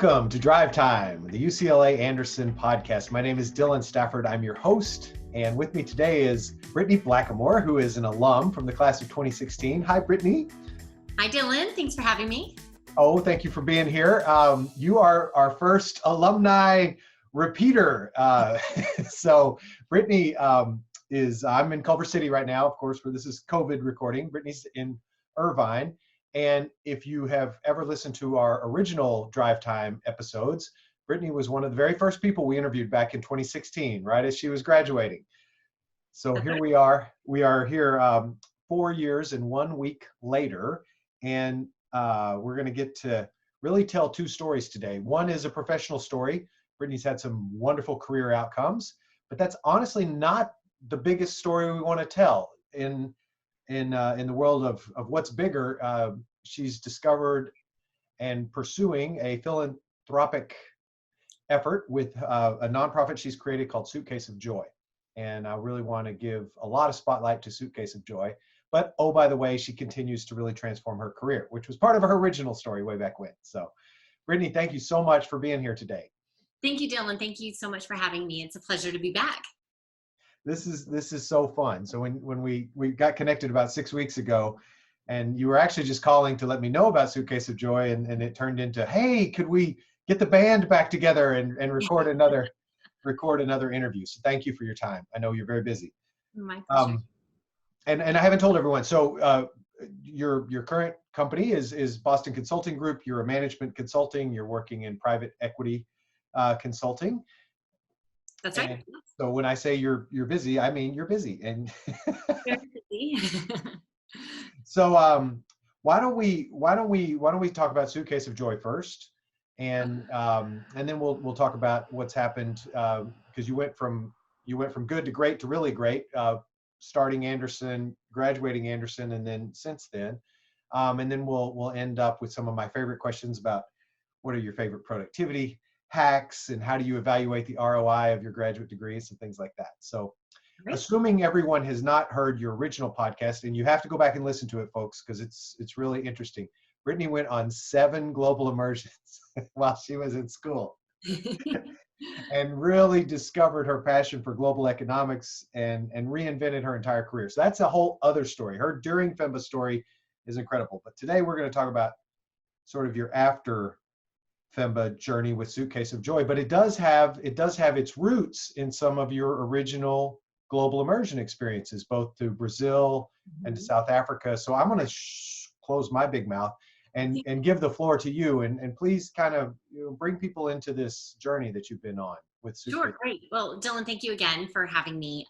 Welcome to Drive Time, the UCLA Anderson podcast. My name is Dylan Stafford. I'm your host, and with me today is Brittany Blackamore, who is an alum from the class of 2016. Hi, Brittany. Hi, Dylan. Thanks for having me. Oh, thank you for being here. You are our first alumni repeater. So Brittany I'm in Culver City right now, of course, where this is COVID recording. Brittany's in Irvine. And if you have ever listened to our original Drive Time episodes, Brittany was one of the very first people we interviewed back in 2016, right as she was graduating. So here we are. We are here 4 years and 1 week later, and we're going to get to really tell two stories today. One is a professional story. Brittany's had some wonderful career outcomes, but that's honestly not the biggest story we want to tell. In the world of what's bigger, she's discovered and pursuing a philanthropic effort with a nonprofit she's created called Suitcase of Joy. And I really want to give a lot of spotlight to Suitcase of Joy. But, oh, by the way, she continues to really transform her career, which was part of her original story way back when. So, Brittany, thank you so much for being here today. Thank you, Dylan. Thank you so much for having me. It's a pleasure to be back. This is so fun. So when we got connected about 6 weeks ago, and you were actually just calling to let me know about Suitcase of Joy, and it turned into, hey, could we get the band back together and record another interview? So thank you for your time. I know you're very busy. My pleasure. And I haven't told everyone. So your current company is Boston Consulting Group. You're a management consulting. You're working in private equity consulting. That's right. And so when I say you're busy, I mean you're busy. And Very busy. So why don't we talk about Suitcase of Joy first, and then we'll talk about what's happened, because you went from good to great to really great, starting Anderson, graduating Anderson, and then since then, and then we'll end up with some of my favorite questions about what are your favorite productivity hacks and how do you evaluate the ROI of your graduate degrees and things like that. So assuming everyone has not heard your original podcast, and you have to go back and listen to it, folks, because it's really interesting. Brittany went on 7 global immersions while she was in school and really discovered her passion for global economics and reinvented her entire career. So that's a whole other story. Her during FEMBA story is incredible. But today we're going to talk about sort of your after FEMBA journey with Suitcase of Joy, but it does have its roots in some of your original global immersion experiences, both to Brazil and to South Africa. So I'm going to close my big mouth and give the floor to you, and please kind of bring people into this journey that you've been on with Suitcase. Sure, great. Well, Dylan, thank you again for having me.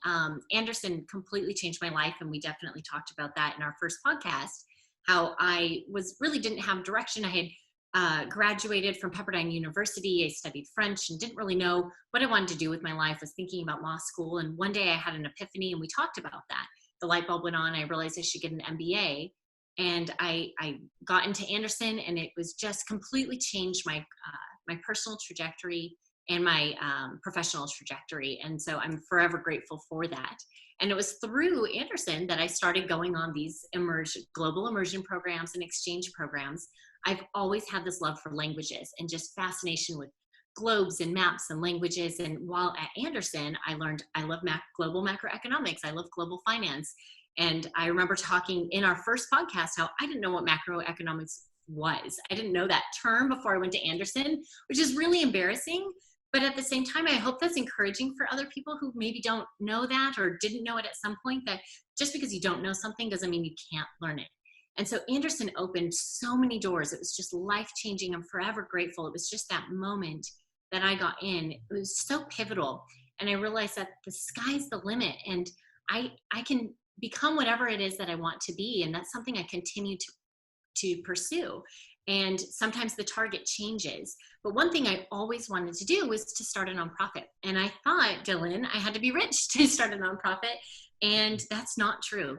Anderson completely changed my life, and we definitely talked about that in our first podcast, how I didn't have direction. I had graduated from Pepperdine University. I studied French and didn't really know what I wanted to do with my life. I was thinking about law school. And one day I had an epiphany and we talked about that. The light bulb went on. I realized I should get an MBA. And I got into Anderson, and it was just completely changed my personal trajectory and my professional trajectory. And so I'm forever grateful for that. And it was through Anderson that I started going on these global immersion programs and exchange programs. I've always had this love for languages and just fascination with globes and maps and languages. And while at Anderson, I learned I love global macroeconomics. I love global finance. And I remember talking in our first podcast how I didn't know what macroeconomics was. I didn't know that term before I went to Anderson, which is really embarrassing. But at the same time, I hope that's encouraging for other people who maybe don't know that or didn't know it at some point, that just because you don't know something doesn't mean you can't learn it. And so Anderson opened so many doors. It was just life-changing. I'm forever grateful. It was just that moment that I got in. It was so pivotal. And I realized that the sky's the limit. And I can become whatever it is that I want to be. And that's something I continue to pursue. And sometimes the target changes. But one thing I always wanted to do was to start a nonprofit. And I thought, Dylan, I had to be rich to start a nonprofit. And that's not true.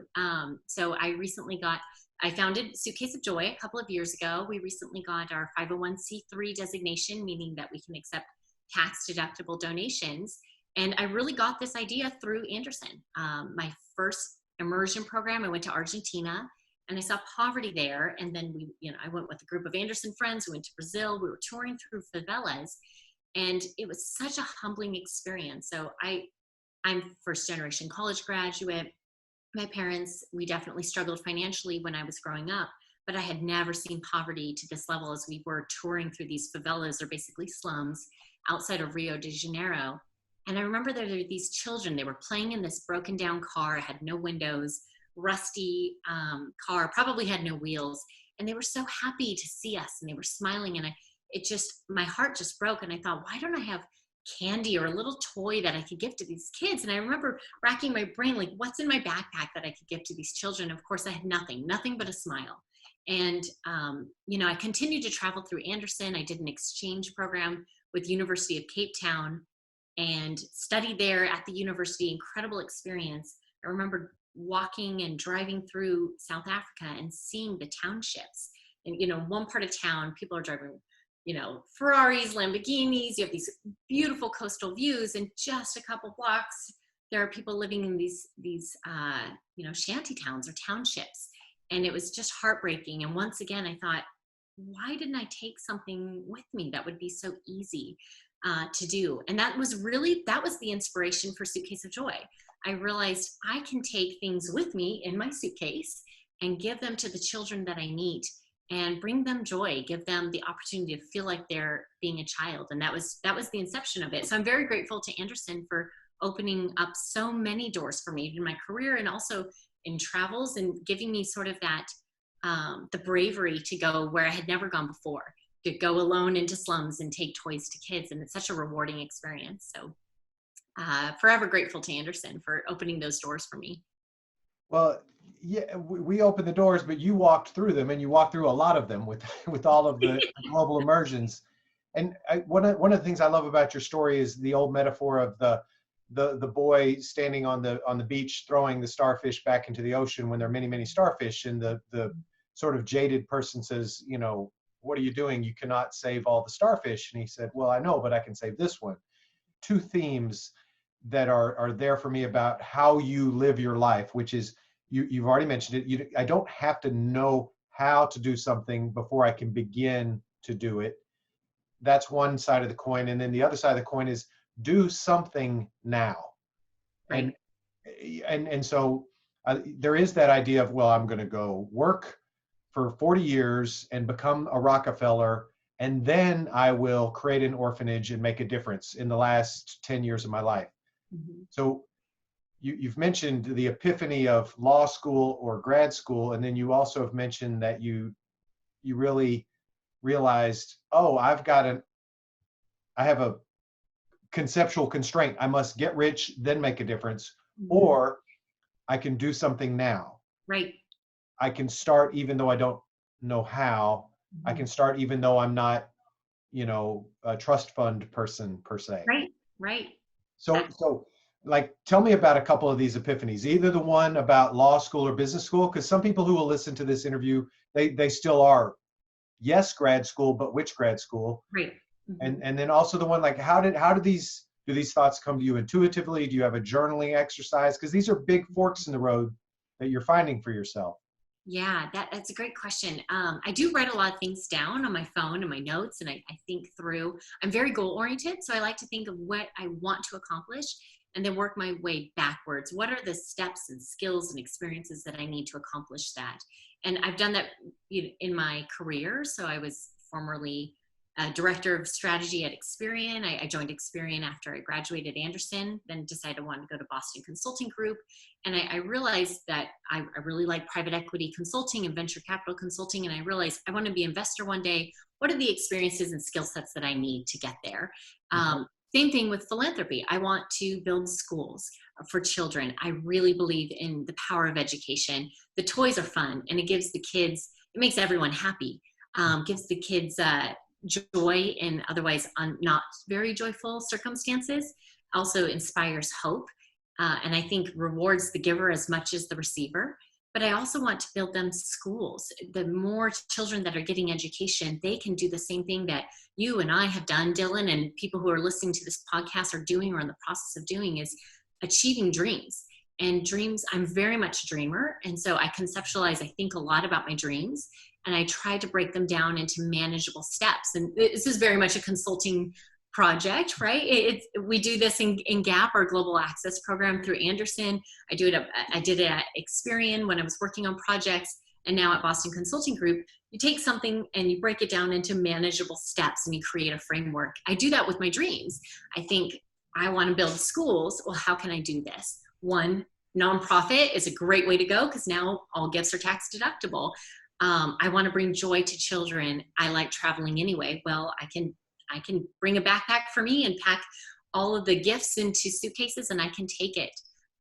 So I founded Suitcase of Joy a couple of years ago. We recently got our 501c3 designation, meaning that we can accept tax-deductible donations. And I really got this idea through Anderson. My first immersion program, I went to Argentina, and I saw poverty there. And then I went with a group of Anderson friends who went to Brazil. We were touring through favelas, and it was such a humbling experience. So I'm first generation college graduate. My parents, we definitely struggled financially when I was growing up, but I had never seen poverty to this level as we were touring through these favelas, or basically slums, outside of Rio de Janeiro. And I remember there were these children, they were playing in this broken down car, it had no windows, rusty car, probably had no wheels. And they were so happy to see us, and they were smiling. And my heart just broke. And I thought, why don't I have candy or a little toy that I could give to these kids? And I remember racking my brain, like, what's in my backpack that I could give to these children? Of course, I had nothing but a smile. And, I continued to travel through Anderson. I did an exchange program with University of Cape Town and studied there at the university. Incredible experience. I remember walking and driving through South Africa and seeing the townships. And, one part of town, people are driving, Ferraris, Lamborghinis, you have these beautiful coastal views, and just a couple blocks, there are people living in these shanty towns or townships. And it was just heartbreaking. And once again, I thought, why didn't I take something with me that would be so easy to do? And that was the inspiration for Suitcase of Joy. I realized I can take things with me in my suitcase and give them to the children that I meet, and bring them joy, give them the opportunity to feel like they're being a child. And that was the inception of it. So I'm very grateful to Anderson for opening up so many doors for me in my career, and also in travels, and giving me sort of that, the bravery to go where I had never gone before, to go alone into slums and take toys to kids. And it's such a rewarding experience. So forever grateful to Anderson for opening those doors for me. Well, yeah, we opened the doors, but you walked through them, and you walked through a lot of them with all of the global immersions. And one of the things I love about your story is the old metaphor of the boy standing on the beach throwing the starfish back into the ocean when there are many, many starfish, and the sort of jaded person says, what are you doing? You cannot save all the starfish. And he said, well, I know, but I can save this one. Two themes that are there for me about how you live your life, which is, you've already mentioned it. I don't have to know how to do something before I can begin to do it. That's one side of the coin. And then the other side of the coin is do something now. Right. And so there is that idea of, well, I'm going to go work for 40 years and become a Rockefeller, and then I will create an orphanage and make a difference in the last 10 years of my life. Mm-hmm. So you've mentioned the epiphany of law school or grad school, and then you also have mentioned that you really realized, oh, I have a conceptual constraint. I must get rich, then make a difference, or I can do something now. Right. I can start even though I don't know how. Mm-hmm. I can start even though I'm not, a trust fund person per se. Right. So like, tell me about a couple of these epiphanies, either the one about law school or business school, because some people who will listen to this interview, they still are, yes, grad school, but which grad school? Right. Mm-hmm. And then also the one, like, do these thoughts come to you intuitively? Do you have a journaling exercise? Because these are big forks in the road that you're finding for yourself. Yeah, that's a great question. I do write a lot of things down on my phone and my notes, and I think through. I'm very goal oriented, so I like to think of what I want to accomplish and then work my way backwards. What are the steps and skills and experiences that I need to accomplish that? And I've done that in my career. So I was formerly director of strategy at Experian. I joined Experian after I graduated Anderson, then decided I wanted to go to Boston Consulting Group. And I realized that I really like private equity consulting and venture capital consulting. And I realized I want to be an investor one day. What are the experiences and skill sets that I need to get there? Same thing with philanthropy. I want to build schools for children. I really believe in the power of education. The toys are fun, and it gives the kids, it makes everyone happy. Gives the kids joy in otherwise not very joyful circumstances. Also inspires hope, and I think rewards the giver as much as the receiver. But I also want to build them schools. The more children that are getting education, they can do the same thing that you and I have done, Dylan, and people who are listening to this podcast are doing or in the process of doing, is achieving dreams. And dreams, I'm very much a dreamer. And so I conceptualize, I think a lot about my dreams, and I try to break them down into manageable steps. And this is very much a consulting project, right? We do this in GAP, our Global Access Program, through Anderson. I did it at Experian when I was working on projects, and now at Boston Consulting Group. You take something and you break it down into manageable steps and you create a framework. I do that with my dreams. I think I want to build schools. Well, how can I do this? One, nonprofit is a great way to go because now all gifts are tax deductible. I want to bring joy to children. I like traveling anyway. Well, I can bring a backpack for me and pack all of the gifts into suitcases, and I can take it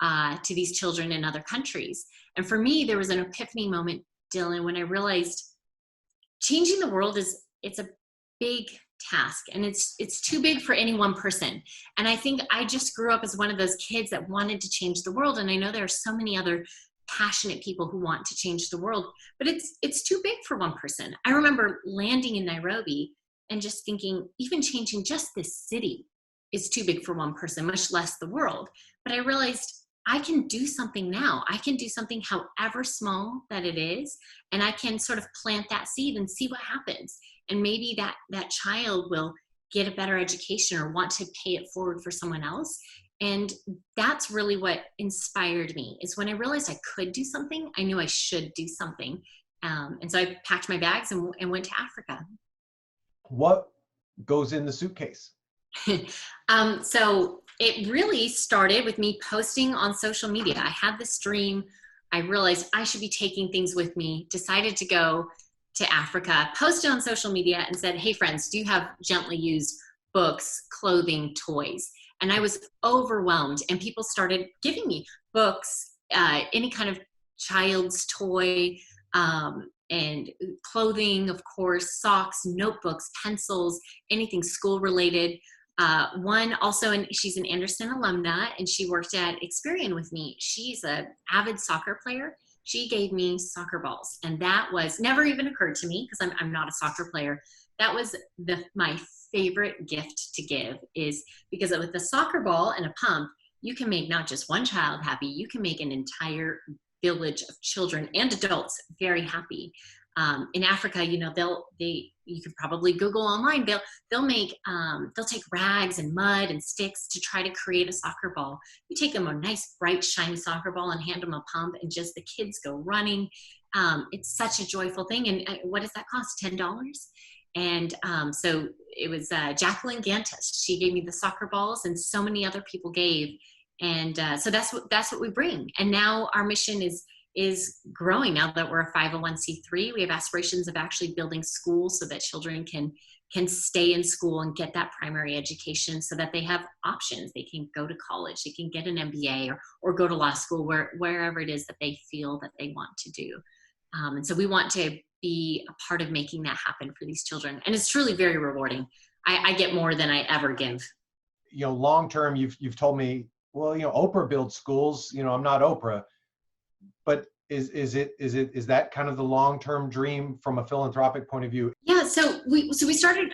to these children in other countries. And for me, there was an epiphany moment, Dylan, when I realized changing the world it's a big task, and it's too big for any one person. And I think I just grew up as one of those kids that wanted to change the world. And I know there are so many other passionate people who want to change the world, but it's too big for one person. I remember landing in Nairobi and just thinking, even changing just this city is too big for one person, much less the world. But I realized I can do something now. I can do something however small that it is, and I can sort of plant that seed and see what happens. And maybe that child will get a better education or want to pay it forward for someone else. And that's really what inspired me, is when I realized I could do something, I knew I should do something. And so I packed my bags and went to Africa. What goes in the suitcase? So it really started with me posting on social media. I had this dream. I realized I should be taking things with me, decided to go to Africa, posted on social media and said, hey friends, do you have gently used books, clothing, toys? And I was overwhelmed, and people started giving me books, any kind of child's toy, and clothing, of course, socks, notebooks, pencils, anything school related. One also, and she's an Anderson alumna, and she worked at Experian with me. She's an avid soccer player. She gave me soccer balls, and that was never even occurred to me because I'm not a soccer player. That was my favorite gift to give, is because with a soccer ball and a pump, you can make not just one child happy, you can make an entire village of children and adults very happy. In Africa, you could probably Google online. They'll take rags and mud and sticks to try to create a soccer ball. You take them a nice bright shiny soccer ball and hand them a pump, and just the kids go running. It's such a joyful thing. And what does that cost? $10. And so it was Jacqueline Gantis. She gave me the soccer balls, and so many other people gave. And so that's what we bring. And now our mission is growing. Now that we're a 501c3, we have aspirations of actually building schools so that children can stay in school and get that primary education, so that they have options. They can go to college, they can get an MBA or go to law school, wherever it is that they feel that they want to do. And so we want to be a part of making that happen for these children. And it's truly very rewarding. I get more than I ever give. Long term, you've told me, well, Oprah builds schools. I'm not Oprah, but is that kind of the long-term dream from a philanthropic point of view? Yeah. So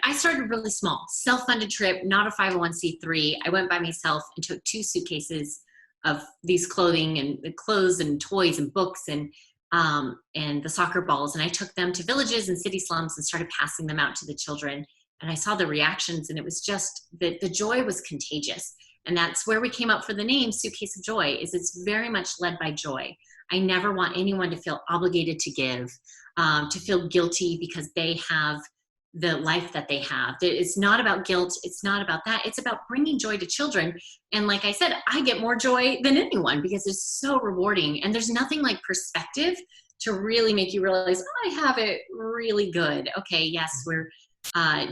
I started really small, self-funded trip, not a 501c3. I went by myself and took 2 suitcases of these clothing and clothes and toys and books and the soccer balls. And I took them to villages and city slums and started passing them out to the children. And I saw the reactions, and it was just the joy was contagious. And that's where we came up for the name Suitcase of Joy. It's very much led by joy. I never want anyone to feel obligated to give, to feel guilty because they have the life that they have. It's not about guilt. It's not about that. It's about bringing joy to children. And like I said, I get more joy than anyone because it's so rewarding. And there's nothing like perspective to really make you realize, I have it really good. Okay, yes, we're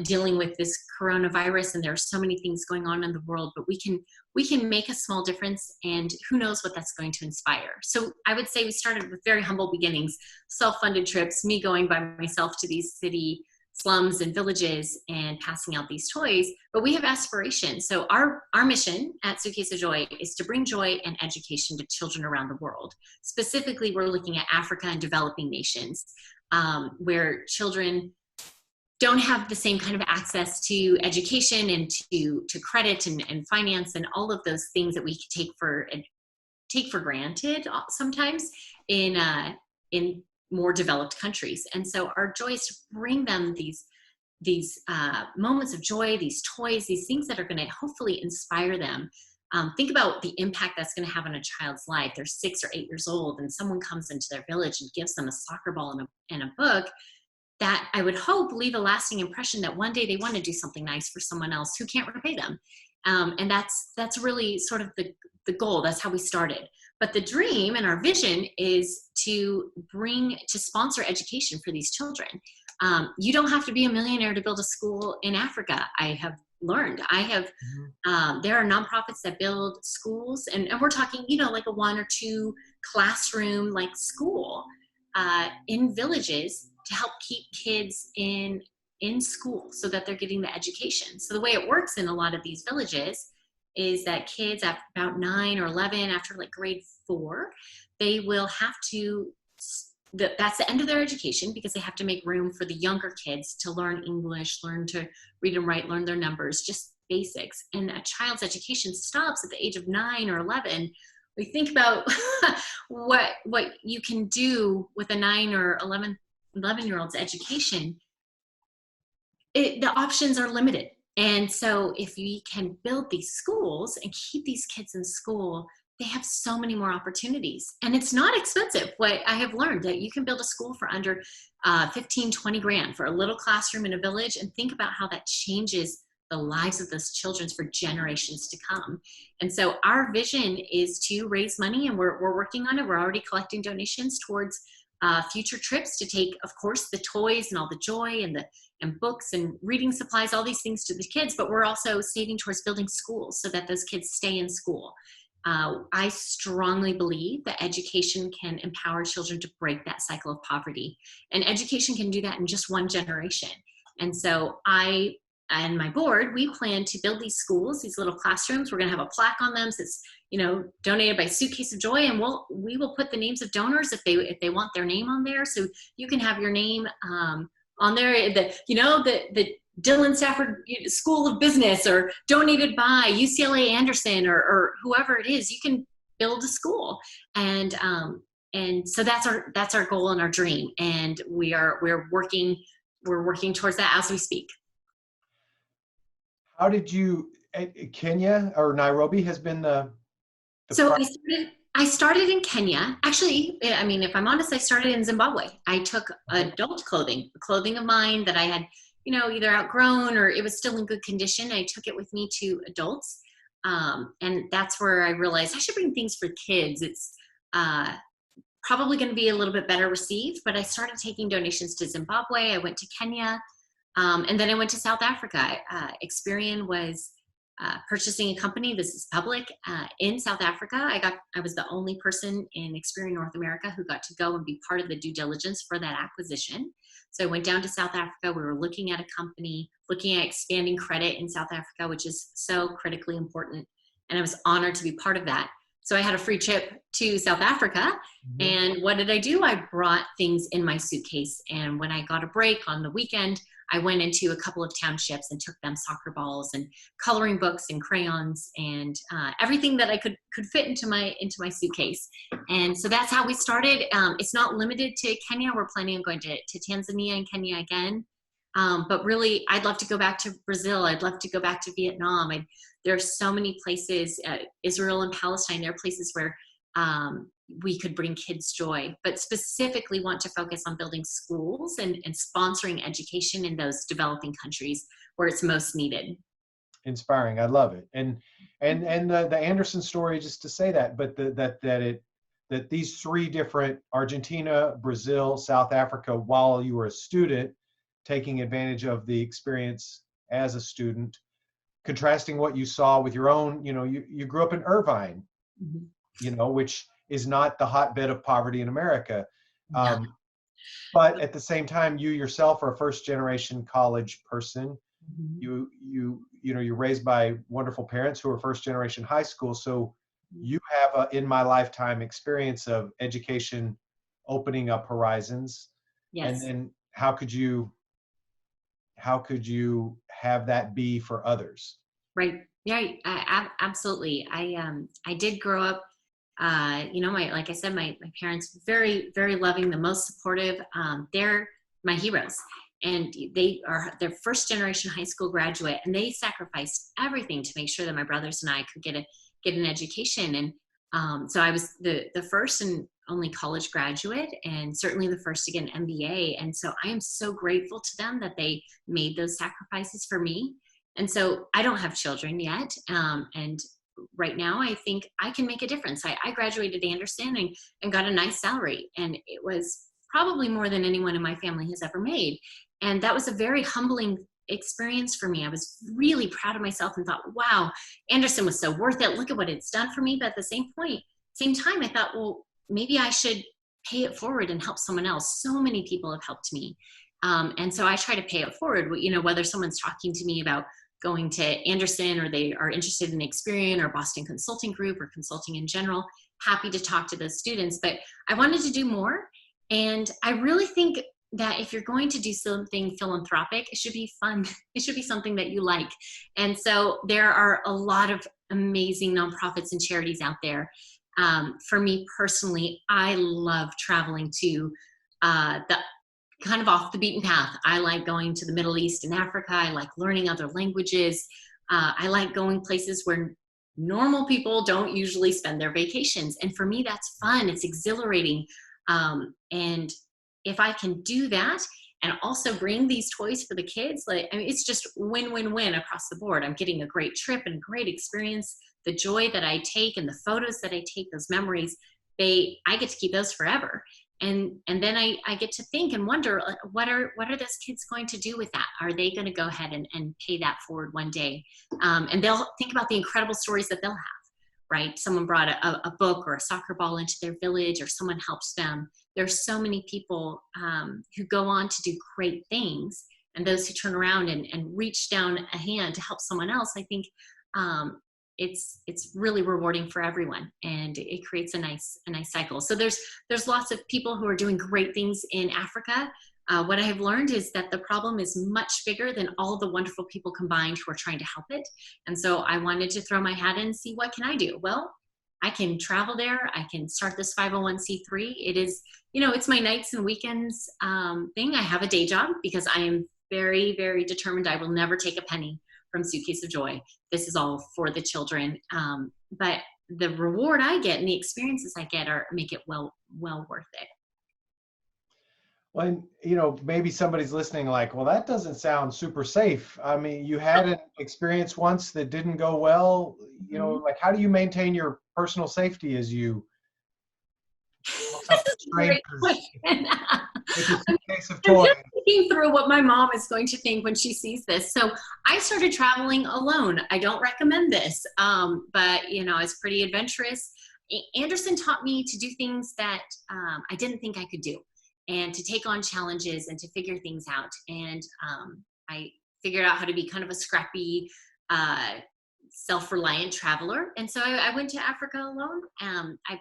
dealing with this coronavirus, and there are so many things going on in the world, but we can make a small difference, and who knows what that's going to inspire. So I would say we started with very humble beginnings, self-funded trips, me going by myself to these city slums and villages and passing out these toys, but we have aspirations. So our mission at Suitcase of Joy is to bring joy and education to children around the world. Specifically, we're looking at Africa and developing nations, where children don't have the same kind of access to education and to credit and finance and all of those things that we take for take for granted sometimes in more developed countries. And so our joy is to bring them these moments of joy, these toys, these things that are going to hopefully inspire them. Think about the impact that's going to have on a child's life. They're 6 or 8 years old, and someone comes into their village and gives them a soccer ball and a book that I would hope leave a lasting impression that one day they want to do something nice for someone else who can't repay them. And that's really sort of the goal. That's how we started. But the dream and our vision is to sponsor education for these children. You don't have to be a millionaire to build a school in Africa. I have learned. There are nonprofits that build schools, and we're talking, like a 1 or 2 classroom like school in villages to help keep kids in school so that they're getting the education. So the way it works in a lot of these villages is that kids at about 9 or 11, after like grade 4, they will have to, that's the end of their education, because they have to make room for the younger kids to learn English, learn to read and write, learn their numbers, just basics. And a child's education stops at the age of 9 or 11. We think about what you can do with a 9 or 11-year-old's education. The options are limited. And so if we can build these schools and keep these kids in school, they have so many more opportunities. And it's not expensive. What I have learned, that you can build a school for under 15, 20 grand for a little classroom in a village, and think about how that changes the lives of those children for generations to come. And so our vision is to raise money, and we're working on it. We're already collecting donations towards future trips to take, of course, the toys and all the joy and books and reading supplies, all these things to the kids, but we're also saving towards building schools so that those kids stay in school. I strongly believe that education can empower children to break that cycle of poverty, and education can do that in just one generation. And so I and my board, we plan to build these schools, these little classrooms. We're going to have a plaque on them that's, donated by Suitcase of Joy, and we will put the names of donors if they want their name on there. So you can have your name on there. The Dillon Stafford School of Business, or donated by UCLA Anderson, or whoever it is. You can build a school, and so that's our goal and our dream, and we're working towards that as we speak. How did you, Kenya or Nairobi has been So I started in Kenya. Actually, I mean, if I'm honest, I started in Zimbabwe. I took adult clothing of mine that I had, either outgrown or it was still in good condition. I took it with me to adults. And that's where I realized I should bring things for kids. It's probably going to be a little bit better received, but I started taking donations to Zimbabwe. I went to Kenya. And then I went to South Africa. Experian was purchasing a company, this is public, in South Africa. I was the only person in Experian North America who got to go and be part of the due diligence for that acquisition. So I went down to South Africa. We were looking at a company, looking at expanding credit in South Africa, which is so critically important. And I was honored to be part of that. So I had a free trip to South Africa. Mm-hmm. And what did I do? I brought things in my suitcase. And when I got a break on the weekend, I went into a couple of townships and took them soccer balls and coloring books and crayons and everything that I could fit into my suitcase. And so that's how we started. It's not limited to Kenya. We're planning on going to Tanzania and Kenya again. But really, I'd love to go back to Brazil. I'd love to go back to Vietnam. There's so many places, Israel and Palestine. There are places where we could bring kids joy, but specifically want to focus on building schools and sponsoring education in those developing countries where it's most needed. Inspiring. I love it. And the Anderson story, just to say that, but that these 3 different, Argentina, Brazil, South Africa, while you were a student, taking advantage of the experience as a student, contrasting what you saw with your own, you grew up in Irvine, mm-hmm. Which is not the hotbed of poverty in America. No. But at the same time, you yourself are a first generation college person. Mm-hmm. You're raised by wonderful parents who are first generation high school. So you have in my lifetime experience of education opening up horizons. Yes. And then how could you have that be for others? Right. Yeah, absolutely. I did grow up like I said, my parents, very, very loving, the most supportive. They're my heroes. And they are their first generation high school graduate, and they sacrificed everything to make sure that my brothers and I could get an education. And so I was the first and only college graduate, and certainly the first to get an MBA. And so I am so grateful to them that they made those sacrifices for me. And so I don't have children yet. And right now I think I can make a difference. I graduated Anderson and got a nice salary, and it was probably more than anyone in my family has ever made. And that was a very humbling experience for me. I was really proud of myself and thought, wow, Anderson was so worth it. Look at what it's done for me. But at the same time, I thought, well, maybe I should pay it forward and help someone else. So many people have helped me. And so I try to pay it forward, whether someone's talking to me about going to Anderson, or they are interested in Experian or Boston Consulting Group or consulting in general, happy to talk to those students. But I wanted to do more. And I really think that if you're going to do something philanthropic, it should be fun. It should be something that you like. And so there are a lot of amazing nonprofits and charities out there. For me personally, I love traveling to the kind of off the beaten path. I like going to the Middle East and Africa. I like learning other languages. I like going places where normal people don't usually spend their vacations. And for me, that's fun. It's exhilarating. And if I can do that and also bring these toys for the kids, it's just win-win-win across the board. I'm getting a great trip and a great experience. The joy that I take and the photos that I take, those memories, I get to keep those forever. And then I get to think and wonder, what are those kids going to do with that? Are they going to go ahead and pay that forward one day? And they'll think about the incredible stories that they'll have, right? Someone brought a book or a soccer ball into their village, or someone helps them. There's so many people who go on to do great things, and those who turn around and reach down a hand to help someone else. I think it's really rewarding for everyone, and it creates a nice cycle. So there's lots of people who are doing great things in Africa. What I have learned is that the problem is much bigger than all the wonderful people combined who are trying to help it. And so I wanted to throw my hat in and see, what can I do? Well, I can travel there. I can start this 501c3. It is, it's my nights and weekends thing. I have a day job because I am very, very determined I will never take a penny from Suitcase of Joy. This is all for the children. But the reward I get and the experiences I get make it well worth it. Well, maybe somebody's listening like, well, that doesn't sound super safe. I mean, you had an experience once that didn't go well, like, how do you maintain your personal safety as you Great question. with a suitcase of I'm toys? just thinking through what my mom is going to think when she sees this. So I started traveling alone. I don't recommend this, but it's pretty adventurous. Anderson taught me to do things that I didn't think I could do, and to take on challenges and to figure things out. And I figured out how to be kind of a scrappy, self-reliant traveler. And so I went to Africa alone. I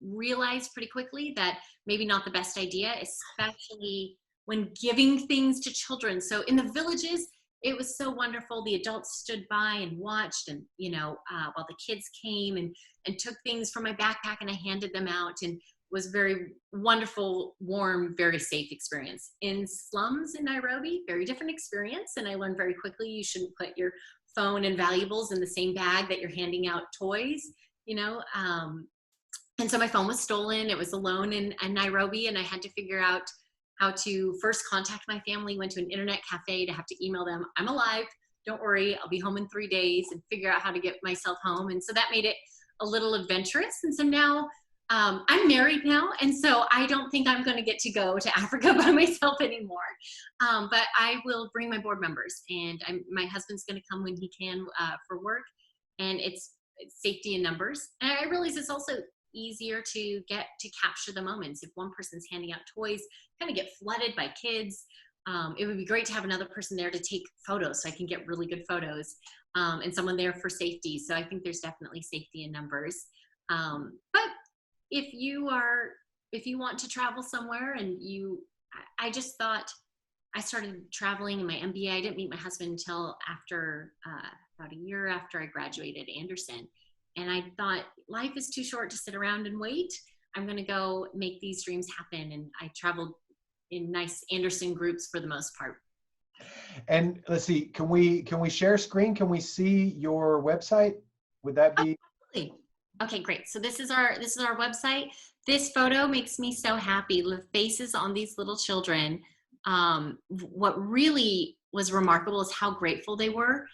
realized pretty quickly that maybe not the best idea, especially when giving things to children. So in the villages, it was so wonderful. The adults stood by and watched, and while the kids came and took things from my backpack, and I handed them out, and was very wonderful, warm, very safe experience. In slums in Nairobi, very different experience, and I learned very quickly you shouldn't put your phone and valuables in the same bag that you're handing out toys, and so my phone was stolen. It was alone in Nairobi, and I had to figure out how to first contact my family, went to an internet cafe to have to email them, I'm alive, don't worry, I'll be home in 3 days, and figure out how to get myself home. And so that made it a little adventurous. And so now I'm married now, and so I don't think I'm going to get to go to Africa by myself anymore. But I will bring my board members, and my husband's going to come when he can for work. And it's safety in numbers. And I realize it's also easier to get to capture the moments. If one person's handing out toys, kind of get flooded by kids. It would be great to have another person there to take photos, so I can get really good photos, and someone there for safety. So I think there's definitely safety in numbers. But if you want to travel somewhere, and I just thought, I started traveling in my MBA. I didn't meet my husband until after about a year after I graduated Anderson. And I thought, life is too short to sit around and wait. I'm going to go make these dreams happen. And I traveled in nice Anderson groups for the most part. And let's see, can we share screen? Can we see your website? Would that be? Absolutely. Okay, great. So this is our website. This photo makes me so happy. The faces on these little children. What really was remarkable is how grateful they were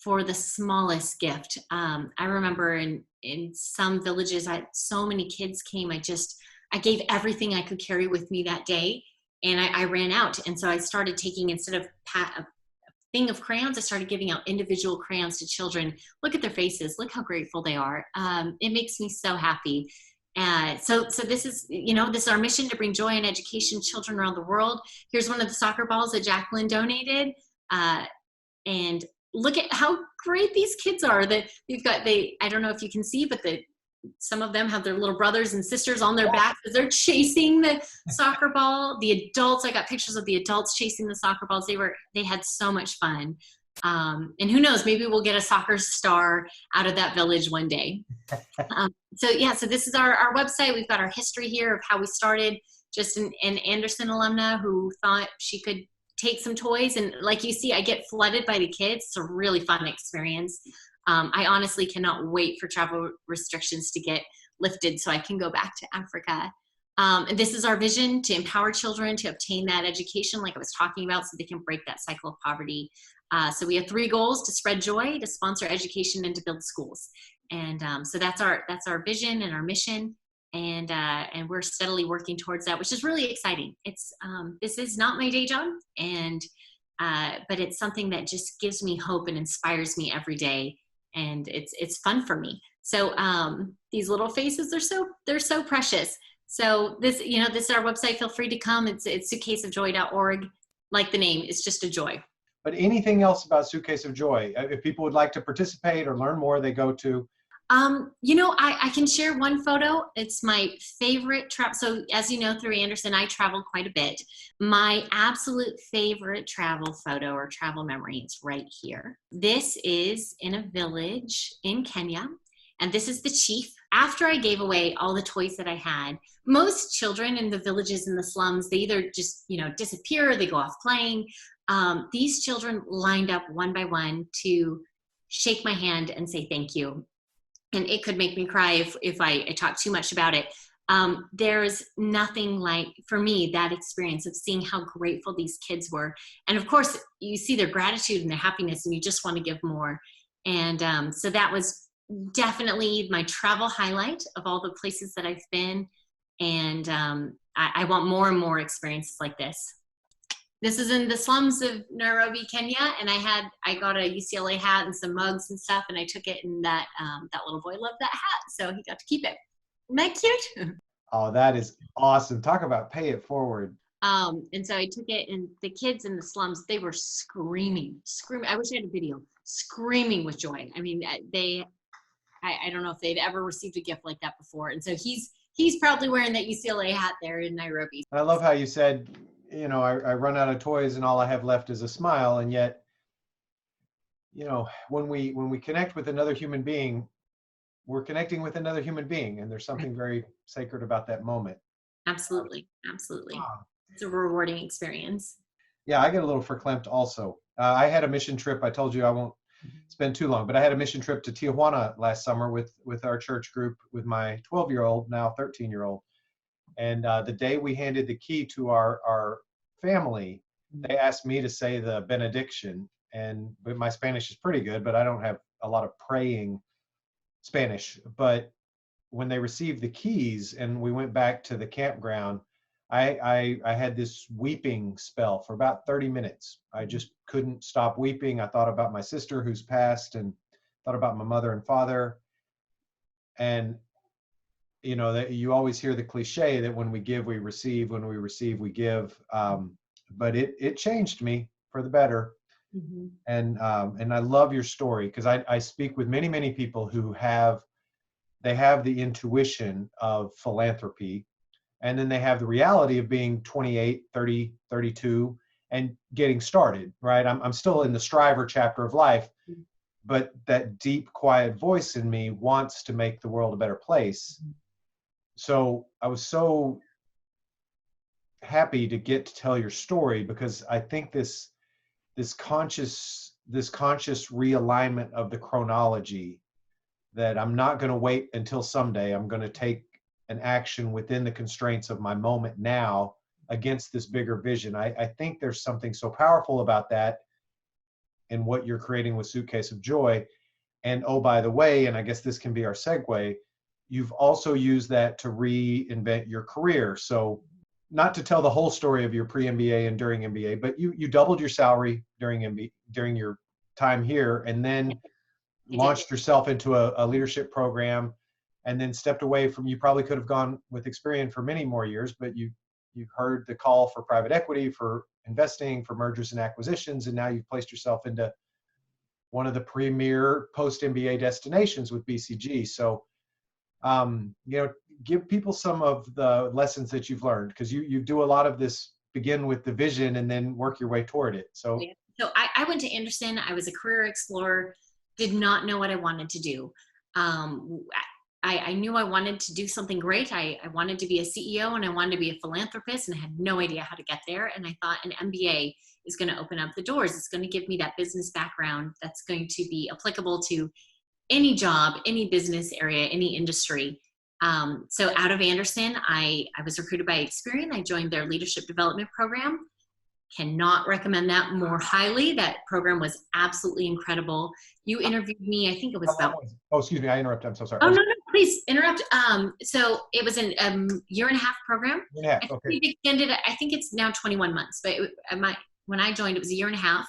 for the smallest gift. I remember in some villages, so many kids came. I gave everything I could carry with me that day, and I ran out. And so I started taking, instead of a thing of crayons, I started giving out individual crayons to children. Look at their faces. Look how grateful they are. It makes me so happy. So this is, this is our mission, to bring joy and education to children around the world. Here's one of the soccer balls that Jacqueline donated. And look at how great these kids are. That I don't know if you can see, but some of them have their little brothers and sisters on their backs as they're chasing the soccer ball. The adults, I got pictures of the adults chasing the soccer balls. They had so much fun. And who knows, maybe we'll get a soccer star out of that village one day. So this is our website. We've got our history here of how we started. Just an Anderson alumna who thought she could take some toys, and like you see, I get flooded by the kids. It's a really fun experience. I honestly cannot wait for travel restrictions to get lifted so I can go back to Africa. And this is our vision, to empower children to obtain that education like I was talking about, so they can break that cycle of poverty. So we have 3 goals: to spread joy, to sponsor education, and to build schools. And so that's our vision and our mission. And we're steadily working towards that, which is really exciting. It's this is not my day job, but it's something that just gives me hope and inspires me every day, and it's fun for me. So these little faces they're so precious. So this is our website. Feel free to come. It's suitcaseofjoy.org. Like the name, it's just a joy. But anything else about Suitcase of Joy? If people would like to participate or learn more, they go to. I can share one photo. It's my favorite travel. So as you know, through Anderson, I traveled quite a bit. My absolute favorite travel photo or travel memory is right here. This is in a village in Kenya, and this is the chief. After I gave away all the toys that I had, most children in the villages in the slums, they either just, disappear or they go off playing. These children lined up one by one to shake my hand and say thank you. And it could make me cry if I talk too much about it. There's nothing like, for me, that experience of seeing how grateful these kids were. And of course, you see their gratitude and their happiness, and you just want to give more. And so that was definitely my travel highlight of all the places that I've been. And I want more and more experiences like this. This is in the slums of Nairobi, Kenya, and I got a UCLA hat and some mugs and stuff, and I took it, and that little boy loved that hat, so he got to keep it. Isn't that cute? Oh, that is awesome. Talk about pay it forward. And so I took it, and the kids in the slums, they were screaming. I wish I had a video, screaming with joy. I mean, I don't know if they'd ever received a gift like that before. And so he's probably wearing that UCLA hat there in Nairobi. I love how you said, I run out of toys and all I have left is a smile. And yet, when we connect with another human being, we're connecting with another human being. And there's something very sacred about that moment. Absolutely. It's a rewarding experience. Yeah, I get a little verklempt also. I had a mission trip. I told you I won't spend too long, but I had a mission trip to Tijuana last summer with our church group with my 12-year-old, now 13-year-old. And the day we handed the key to our family, they asked me to say the benediction. But my Spanish is pretty good, but I don't have a lot of praying Spanish. But when they received the keys and we went back to the campground, I had this weeping spell for about 30 minutes. I just couldn't stop weeping. I thought about my sister who's passed, and thought about my mother and father. And that you always hear the cliche that when we give, we receive, when we receive, we give. But it changed me for the better. Mm-hmm. And I love your story, because I speak with many, many people who have the intuition of philanthropy, and then they have the reality of being 28, 30, 32 and getting started, right? I'm still in the striver chapter of life, but that deep, quiet voice in me wants to make the world a better place. So I was so happy to get to tell your story, because I think this conscious realignment of the chronology, that I'm not going to wait until someday. I'm going to take an action within the constraints of my moment now against this bigger vision. I think there's something so powerful about that in what you're creating with Suitcase of Joy. And oh, by the way, and I guess this can be our segue, you've also used that to reinvent your career. So not to tell the whole story of your pre-MBA and during MBA, but you doubled your salary during your time here, and then launched yourself into a leadership program, and then stepped away from, you probably could have gone with Experian for many more years, but you heard the call for private equity, for investing, for mergers and acquisitions, and now you've placed yourself into one of the premier post-MBA destinations with BCG. So, give people some of the lessons that you've learned, because you do a lot of this, begin with the vision and then work your way toward it. So, I went to Anderson. I was a career explorer, did not know what I wanted to do. I knew I wanted to do something great. I wanted to be a CEO, and I wanted to be a philanthropist, and I had no idea how to get there. And I thought an MBA is going to open up the doors. It's going to give me that business background that's going to be applicable to any job, any business area, any industry. So out of Anderson, I was recruited by Experian. I joined their leadership development program. Cannot recommend that more highly. That program was absolutely incredible. You interviewed me, I think it was about... Oh, excuse me, I interrupted. I'm so sorry. Oh, no, please interrupt. So it was a year and a half program. Year and a half, okay. It extended, I think it's now 21 months, but when I joined, it was a year and a half.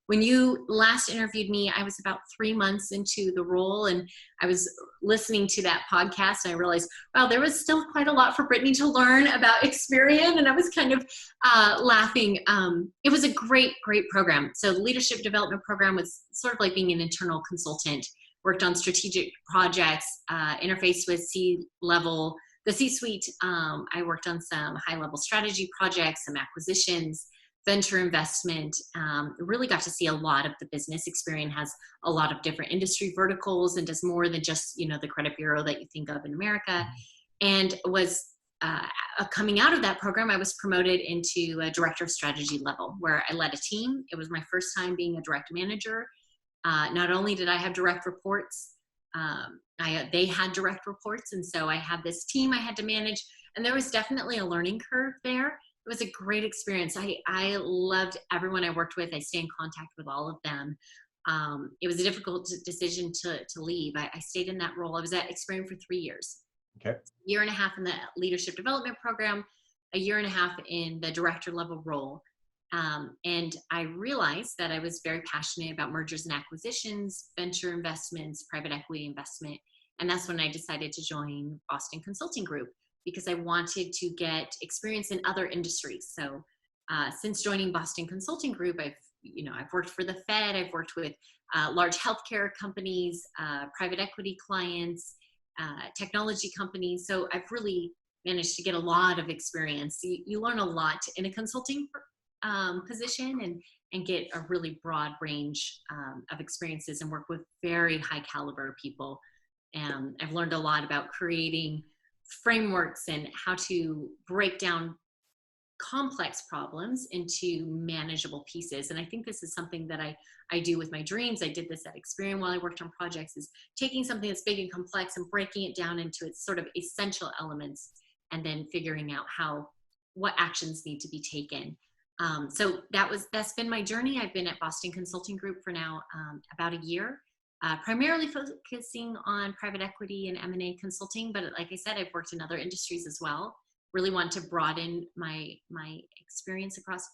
When you last interviewed me, I was about 3 months into the role, and I was listening to that podcast, and I realized, wow, there was still quite a lot for Brittany to learn about Experian, and I was kind of laughing. It was a great, great program. So the leadership development program was sort of like being an internal consultant, worked on strategic projects, interfaced with the C-suite. I worked on some high-level strategy projects, some acquisitions, venture investment. Really got to see a lot of the business. Experian has a lot of different industry verticals and does more than just, the credit bureau that you think of in America. And was coming out of that program, I was promoted into a director of strategy level, where I led a team. It was my first time being a direct manager. Not only did I have direct reports, they had direct reports. And so I had this team I had to manage, and there was definitely a learning curve there. It was a great experience. I loved everyone I worked with. I stay in contact with all of them. It was a difficult decision to leave. I stayed in that role. I was at Experian for 3 years. Okay. A year and a half in the leadership development program, a year and a half in the director level role. And I realized that I was very passionate about mergers and acquisitions, venture investments, private equity investment. And that's when I decided to join Boston Consulting Group, because I wanted to get experience in other industries. So since joining Boston Consulting Group, I've worked for the Fed, I've worked with large healthcare companies, private equity clients, technology companies. So I've really managed to get a lot of experience. You learn a lot in a consulting position, and get a really broad range of experiences, and work with very high caliber people. And I've learned a lot about creating frameworks and how to break down complex problems into manageable pieces. And I think this is something that I do with my dreams. I did this at Experian while I worked on projects, is taking something that's big and complex and breaking it down into its sort of essential elements, and then figuring out what actions need to be taken. So that's been my journey. I've been at Boston Consulting Group for now about a year. Primarily focusing on private equity and M&A consulting, but like I said, I've worked in other industries as well. Really want to broaden my experience across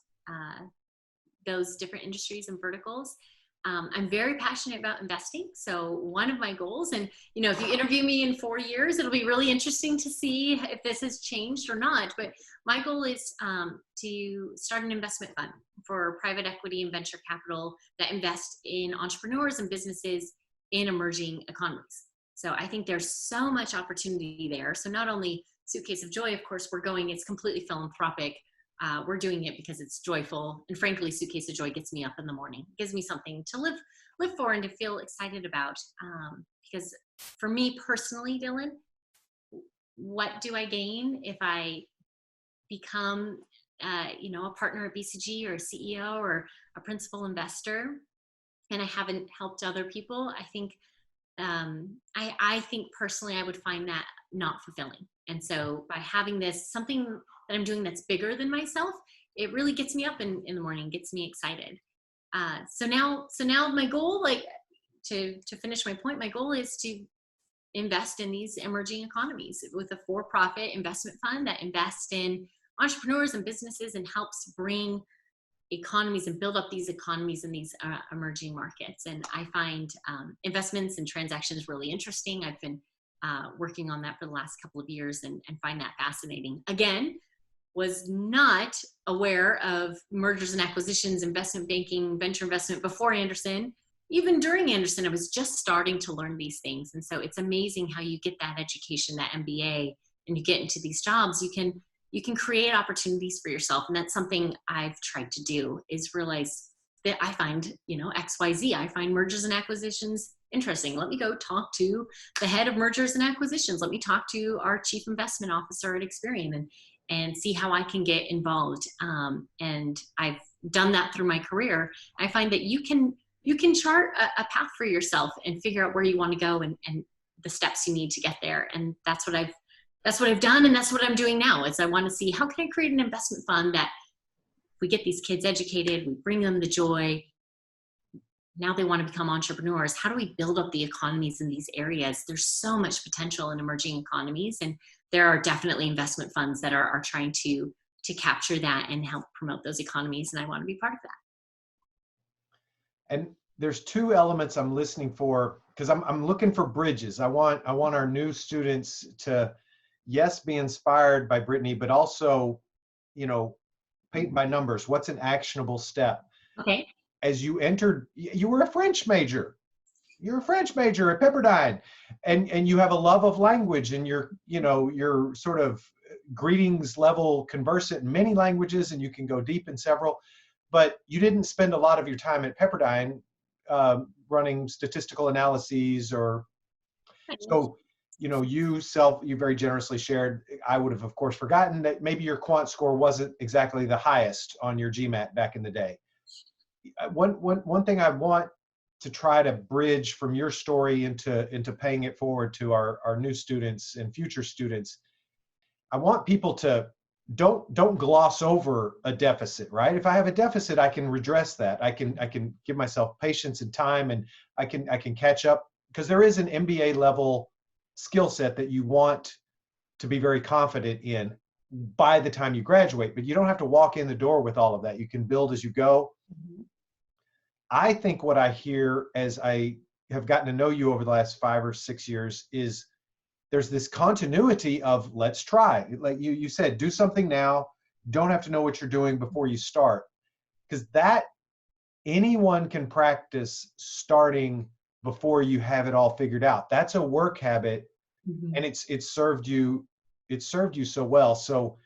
those different industries and verticals. I'm very passionate about investing. So one of my goals, and if you interview me in 4 years, it'll be really interesting to see if this has changed or not. But my goal is to start an investment fund for private equity and venture capital that invest in entrepreneurs and businesses in emerging economies. So I think there's so much opportunity there. So not only Suitcase of Joy, of course, it's completely philanthropic. we're doing it because it's joyful. And frankly, Suitcase of Joy gets me up in the morning. It gives me something to live for and to feel excited about. Because for me personally, Dylan, what do I gain if I become, a partner at BCG or a CEO or a principal investor, and I haven't helped other people? I think, I think personally, I would find that not fulfilling. And so by having this, something that I'm doing that's bigger than myself, it really gets me up in the morning, gets me excited. So now my goal, like to finish my point, my goal is to invest in these emerging economies with a for-profit investment fund that invests in entrepreneurs and businesses and helps bring economies and build up these economies in these emerging markets. And I find investments and transactions really interesting. I've been working on that for the last couple of years and find that fascinating. Again, was not aware of mergers and acquisitions, investment banking, venture investment before Anderson. Even during Anderson, I was just starting to learn these things. And so it's amazing how you get that education, that MBA, and you get into these jobs, you can create opportunities for yourself. And that's something I've tried to do, is realize that I find, XYZ, I find mergers and acquisitions interesting. Let me go talk to the head of mergers and acquisitions. Let me talk to our chief investment officer at Experian and see how I can get involved. And I've done that through my career. I find that you can chart a path for yourself and figure out where you want to go and the steps you need to get there. And that's what I've done. And that's what I'm doing now, is I want to see, how can I create an investment fund that we get these kids educated, we bring them the joy. Now they want to become entrepreneurs. How do we build up the economies in these areas? There's so much potential in emerging economies. And there are definitely investment funds that are trying to capture that and help promote those economies. And I want to be part of that. And there's two elements I'm listening for, because I'm looking for bridges. I want our new students to, yes, be inspired by Brittany, but also, paint by numbers. What's an actionable step? Okay. As you entered, you were a French major. You're a French major at Pepperdine, and you have a love of language, and you're sort of greetings level conversant in many languages, and you can go deep in several. But you didn't spend a lot of your time at Pepperdine running statistical analyses so, you very generously shared, I would have, of course, forgotten that maybe your quant score wasn't exactly the highest on your GMAT back in the day. One thing I want to try to bridge from your story into paying it forward to our new students and future students, I want people to don't gloss over a deficit, right? If I have a deficit, I can redress that. I can give myself patience and time, and I can catch up, because there is an MBA level skill set that you want to be very confident in by the time you graduate, but you don't have to walk in the door with all of that. You can build as you go. Mm-hmm. I think what I hear as I have gotten to know you over the last 5 or 6 years is there's this continuity of let's try. Like you said, do something now. Don't have to know what you're doing before you start, because that anyone can practice starting before you have it all figured out. That's a work habit, mm-hmm. and it's served you so well. So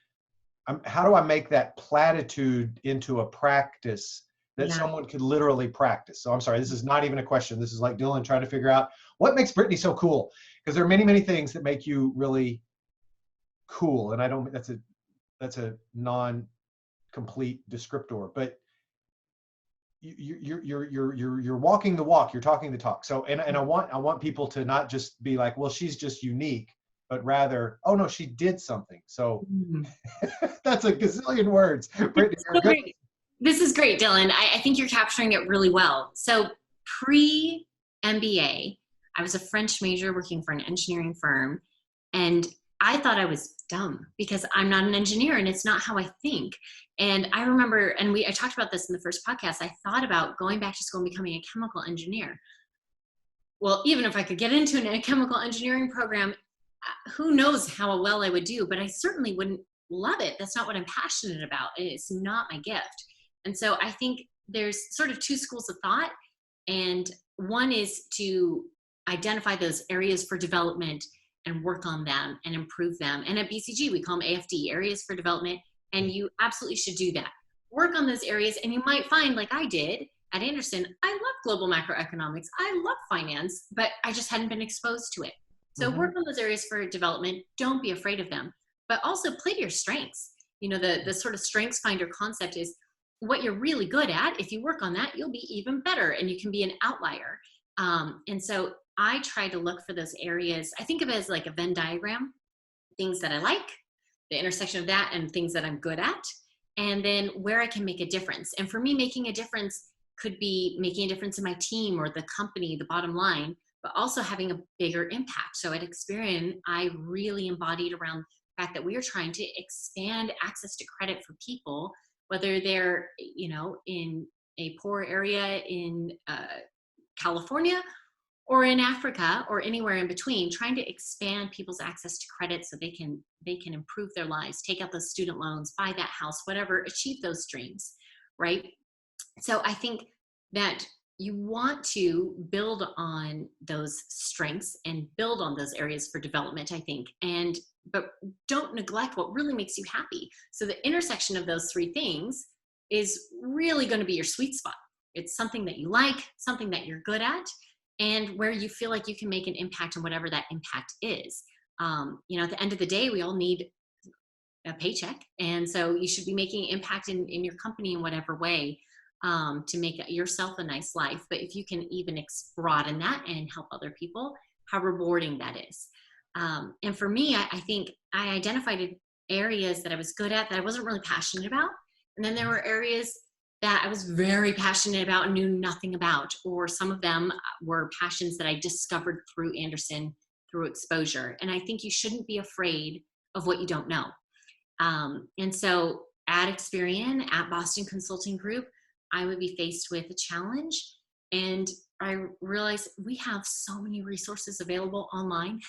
how do I make that platitude into a practice that someone could literally practice? So I'm sorry, this is not even a question. This is like Dylan trying to figure out what makes Brittany so cool, because there are many, many things that make you really cool. And that's a non-complete descriptor, but you're walking the walk, you're talking the talk. So, and I want people to not just be like, well, she's just unique, but rather, oh no, she did something. So that's a gazillion words. Brittany, you're good. This is great, Dylan. I think you're capturing it really well. So pre-MBA, I was a French major working for an engineering firm, and I thought I was dumb because I'm not an engineer and it's not how I think. And I remember, and I talked about this in the first podcast, I thought about going back to school and becoming a chemical engineer. Well, even if I could get into a chemical engineering program, who knows how well I would do, but I certainly wouldn't love it. That's not what I'm passionate about. It's not my gift. And so I think there's sort of two schools of thought. And one is to identify those areas for development and work on them and improve them. And at BCG, we call them AFD, areas for development And you absolutely should do that. Work on those areas, and you might find, like I did at Anderson, I love global macroeconomics. I love finance, but I just hadn't been exposed to it. So work on those areas for development. Don't be afraid of them, but also play to your strengths. You know, the sort of strengths finder concept is what you're really good at. If you work on that, you'll be even better, and you can be an outlier. And so I try to look for those areas. I think of it as like a Venn diagram, things that I like, the intersection of that, and things that I'm good at, and then where I can make a difference. And for me, making a difference could be making a difference in my team or the company, the bottom line, but also having a bigger impact. So at Experian, I really embodied around the fact that we are trying to expand access to credit for people, whether they're, you know, in a poor area in California or in Africa or anywhere in between, trying to expand people's access to credit so they can improve their lives, take out those student loans, buy that house, whatever, achieve those dreams, right? So I think that you want to build on those strengths and build on those areas for development, I think, but don't neglect what really makes you happy. So the intersection of those three things is really going to be your sweet spot. It's something that you like, something that you're good at, and where you feel like you can make an impact on whatever that impact is. You know, at the end of the day, we all need a paycheck. And so you should be making impact in your company in whatever way to make yourself a nice life. But if you can even broaden that and help other people, how rewarding that is. And for me, I think I identified areas that I was good at that I wasn't really passionate about. And then there were areas that I was very passionate about and knew nothing about, or some of them were passions that I discovered through Anderson, through exposure. And I think you shouldn't be afraid of what you don't know. And so at Experian, at Boston Consulting Group, I would be faced with a challenge, and I realized we have so many resources available online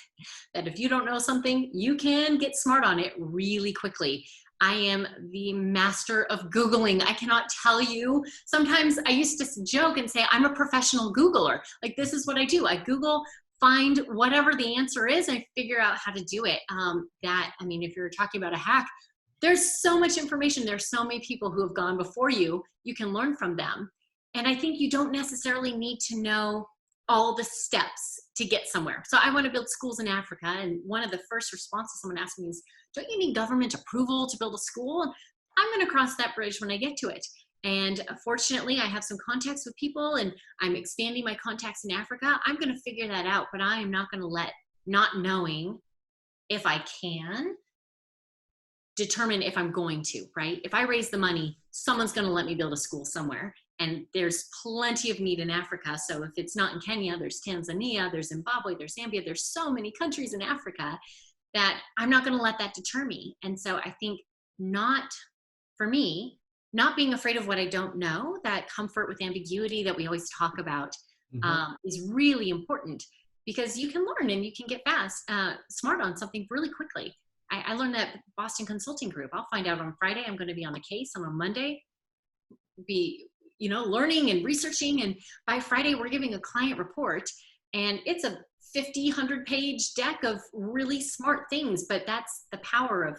that if you don't know something, you can get smart on it really quickly. I am the master of Googling. I cannot tell you. Sometimes I used to joke and say, I'm a professional Googler. Like, this is what I do. I Google, find whatever the answer is, and figure out how to do it. I mean, if you're talking about a hack, there's so much information. There's so many people who have gone before you. You can learn from them. And I think you don't necessarily need to know all the steps to get somewhere. So I want to build schools in Africa. And one of the first responses someone asked me is, don't you need government approval to build a school? And I'm going to cross that bridge when I get to it. And fortunately, I have some contacts with people, and I'm expanding my contacts in Africa. I'm going to figure that out, but I am not going to let not knowing if I can determine if I'm going to, right? If I raise the money, someone's going to let me build a school somewhere. And there's plenty of need in Africa. So if it's not in Kenya, there's Tanzania, there's Zimbabwe, there's Zambia. There's so many countries in Africa that I'm not going to let that deter me. And so I think for me, not being afraid of what I don't know, that comfort with ambiguity that we always talk about is really important, because you can learn and you can get smart on something really quickly. I learned that Boston Consulting Group. I'll find out on Friday. I'm going to be on the case. On Monday, be learning and researching. And by Friday, we're giving a client report, and it's a 100 page deck of really smart things. But that's the power of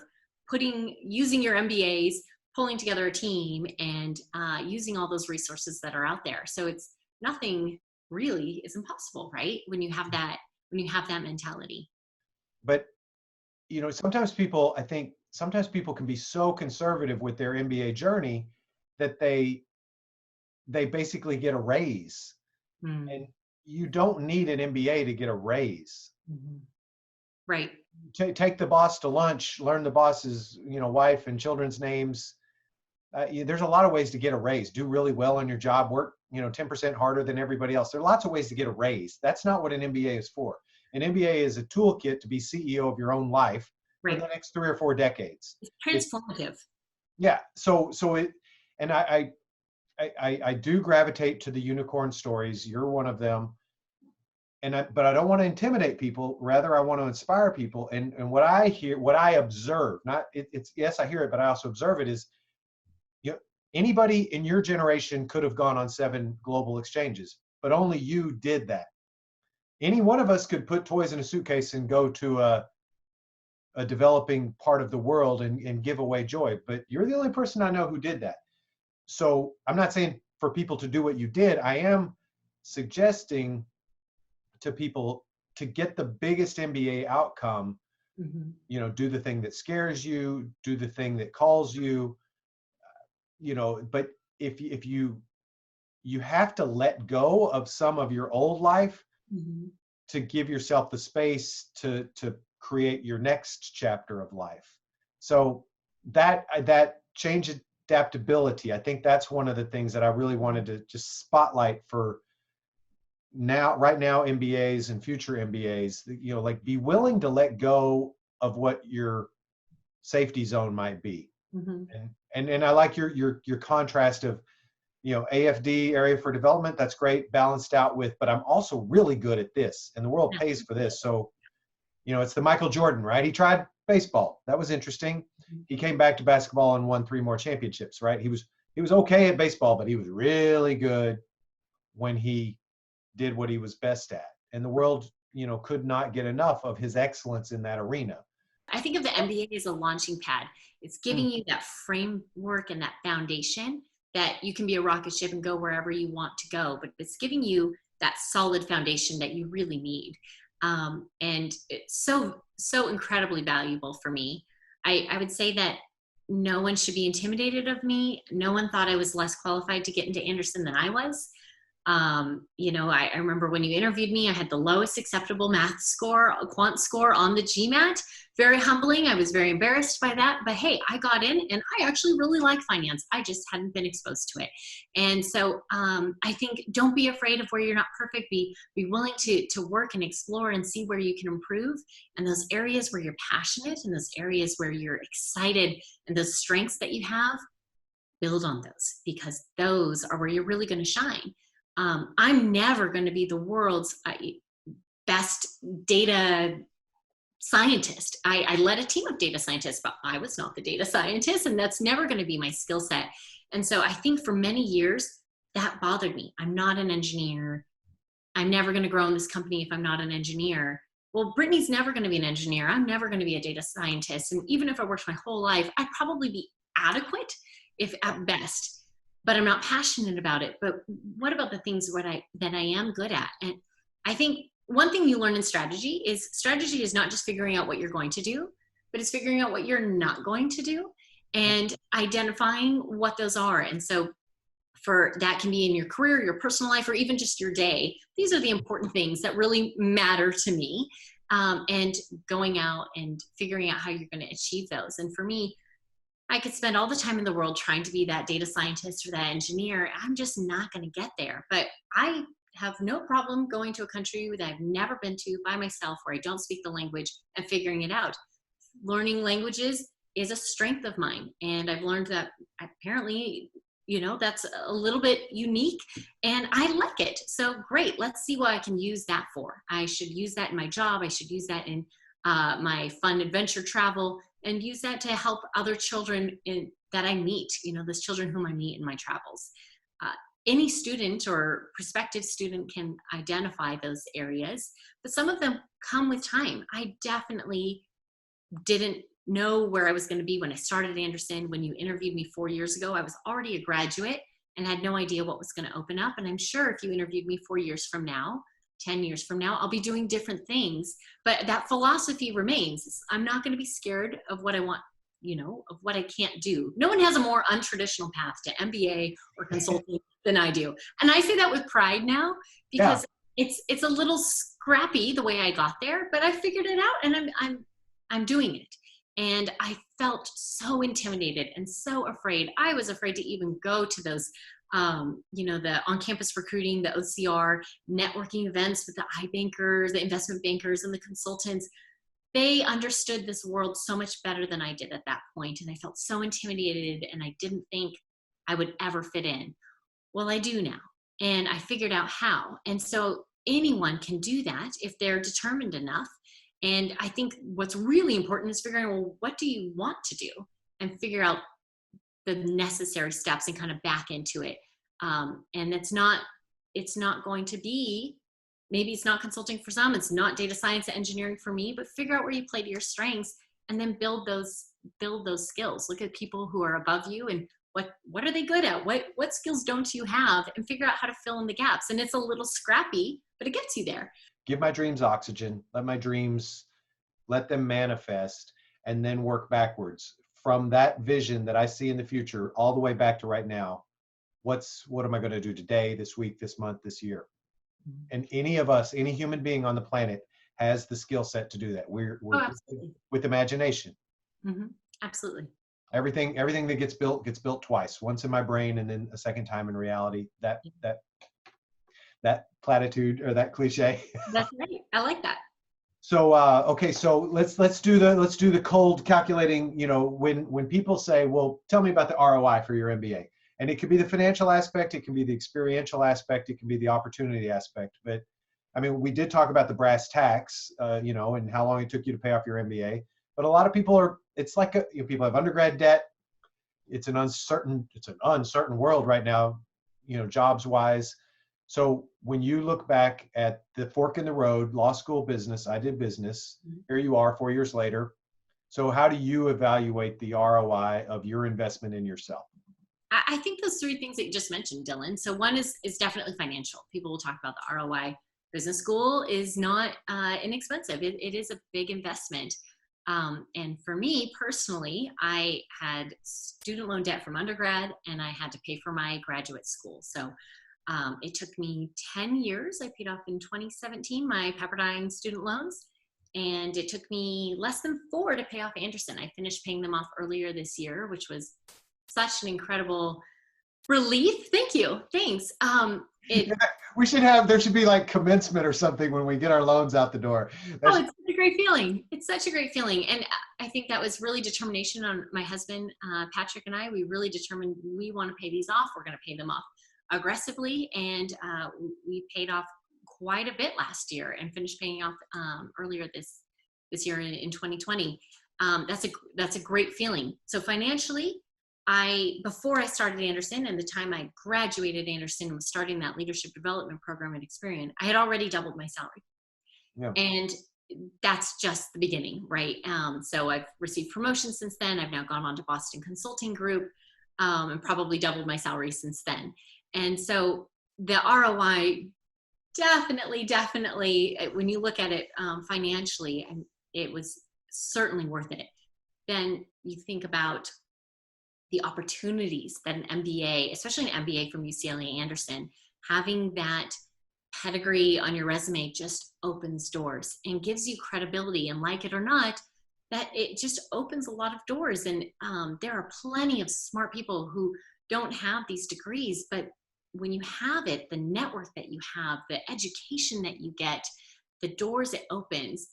using your MBAs, pulling together a team, and using all those resources that are out there. So it's nothing really is impossible, right? When you have that mentality. But sometimes people can be so conservative with their MBA journey that they basically get a raise. And you don't need an MBA to get a raise. Right. Take the boss to lunch, learn the boss's wife and children's names. There's a lot of ways to get a raise. Do really well on your job, work 10% harder than everybody else. There are lots of ways to get a raise. That's not what an MBA is for. An MBA is a toolkit to be CEO of your own life for the next 3 or 4 decades. It's transformative. I do gravitate to the unicorn stories. You're one of them. But I don't want to intimidate people. Rather, I want to inspire people. And what I observe, yes, I hear it, but I also observe it, is anybody in your generation could have gone on 7 global exchanges, but only you did that. Any one of us could put toys in a suitcase and go to a developing part of the world and give away joy. But you're the only person I know who did that. So I'm not saying for people to do what you did. I am suggesting to people to get the biggest MBA outcome, you know, do the thing that scares you, do the thing that calls you, you know, but if you have to let go of some of your old life to give yourself the space to create your next chapter of life. So that change adaptability, I think that's one of the things that I really wanted to just spotlight for right now MBAs and future MBAs, you know, like be willing to let go of what your safety zone might be. And I like your contrast of, you know, AFD, area for development, that's great, balanced out with, but I'm also really good at this and the world pays for this. So, you know, it's the Michael Jordan, right? He tried baseball. That was interesting. He came back to basketball and won 3 more championships, right? He was okay at baseball, but he was really good when he did what he was best at. And the world, you know, could not get enough of his excellence in that arena. I think of the MBA as a launching pad. It's giving you that framework and that foundation that you can be a rocket ship and go wherever you want to go, but it's giving you that solid foundation that you really need. And it's so incredibly valuable for me. I would say that no one should be intimidated of me. No one thought I was less qualified to get into Anderson than I was. You know, I remember when you interviewed me, I had the lowest acceptable math score, quant score on the GMAT. Very humbling. I was very embarrassed by that, but hey, I got in and I actually really like finance. I just hadn't been exposed to it. And so I think don't be afraid of where you're not perfect. Be willing to work and explore and see where you can improve. And those areas where you're passionate and those areas where you're excited and those strengths that you have, build on those, because those are where you're really going to shine. I'm never going to be the world's best data scientist. I led a team of data scientists, but I was not the data scientist, and that's never going to be my skill set. And so I think for many years that bothered me. I'm not an engineer. I'm never going to grow in this company if I'm not an engineer. Well, Brittany's never going to be an engineer. I'm never going to be a data scientist. And even if I worked my whole life, I'd probably be adequate, if at best, but I'm not passionate about it. But what about the things that I am good at? And I think one thing you learn in strategy is not just figuring out what you're going to do, but it's figuring out what you're not going to do and identifying what those are. And so for that can be in your career, your personal life, or even just your day. These are the important things that really matter to me. And going out and figuring out how you're going to achieve those. And for me, I could spend all the time in the world trying to be that data scientist or that engineer. I'm just not going to get there. But I have no problem going to a country that I've never been to by myself, where I don't speak the language, and figuring it out. Learning languages is a strength of mine. And I've learned that apparently, you know, that's a little bit unique and I like it. So great. Let's see what I can use that for. I should use that in my job. I should use that in my fun adventure travel, and use that to help other children that I meet, you know, those children whom I meet in my travels. Any student or prospective student can identify those areas, but some of them come with time. I definitely didn't know where I was going to be when I started Anderson. When you interviewed me 4 years ago, I was already a graduate and had no idea what was going to open up. And I'm sure if you interviewed me 4 years from now, 10 years from now, I'll be doing different things. But that philosophy remains. I'm not going to be scared of what I want, you know, of what I can't do. No one has a more untraditional path to MBA or consulting than I do. And I say that with pride now, because it's a little scrappy the way I got there, but I figured it out and I'm doing it. And I felt so intimidated and so afraid. I was afraid to even go to those, you know, the on-campus recruiting, the OCR, networking events with the iBankers, the investment bankers, and the consultants. They understood this world so much better than I did at that point. And I felt so intimidated and I didn't think I would ever fit in. Well, I do now. And I figured out how. And so anyone can do that if they're determined enough. And I think what's really important is figuring out, well, what do you want to do? And figure out the necessary steps and kind of back into it. And it's not going to be, maybe it's not consulting for some, it's not data science and engineering for me, but figure out where you play to your strengths and then build those skills. Look at people who are above you and what are they good at? What skills don't you have, and figure out how to fill in the gaps. And it's a little scrappy, but it gets you there. Give my dreams oxygen. Let them manifest, and then work backwards from that vision that I see in the future all the way back to right now. What am I going to do today, this week, this month, this year? And any of us, any human being on the planet has the skill set to do that. We're with imagination. Mm-hmm. Absolutely. Everything that gets built twice, once in my brain and then a second time in reality. That platitude or that cliche. That's right. I like that. So okay, so let's do the cold calculating. You know, when people say, well, tell me about the ROI for your MBA, and it could be the financial aspect, it can be the experiential aspect, it can be the opportunity aspect. But I mean, we did talk about the brass tacks, you know, and how long it took you to pay off your MBA. But a lot of people it's like people have undergrad debt. It's an uncertain world right now, you know, jobs wise. So when you look back at the fork in the road, law school business, I did business, here you are 4 years later. So how do you evaluate the ROI of your investment in yourself? I think those three things that you just mentioned, Dylan. So one is definitely financial. People will talk about the ROI. Business school is not inexpensive. It is a big investment. And for me personally, I had student loan debt from undergrad, and I had to pay for my graduate school. So it took me 10 years. I paid off in 2017 my Pepperdine student loans, and it took me less than 4 to pay off Anderson. I finished paying them off earlier this year, which was such an incredible relief. Thank you. Thanks. There should be like commencement or something when we get our loans out the door. It's such a great feeling. It's such a great feeling. And I think that was really determination on my husband, Patrick, and I. We really determined we want to pay these off. We're going to pay them off aggressively. And we paid off quite a bit last year and finished paying off earlier this year in 2020. That's a great feeling. So financially, before I started Anderson and the time I graduated Anderson and was starting that leadership development program at Experian, I had already doubled my salary. Yeah. And that's just the beginning, right? So I've received promotions since then. I've now gone on to Boston Consulting Group and probably doubled my salary since then. And so the ROI definitely, when you look at it financially, and it was certainly worth it. Then you think about the opportunities that an MBA, especially an MBA from UCLA Anderson, having that pedigree on your resume just opens doors and gives you credibility. And like it or not, that it just opens a lot of doors. And there are plenty of smart people who don't have these degrees, but when you have it, the network that you have, the education that you get, the doors it opens,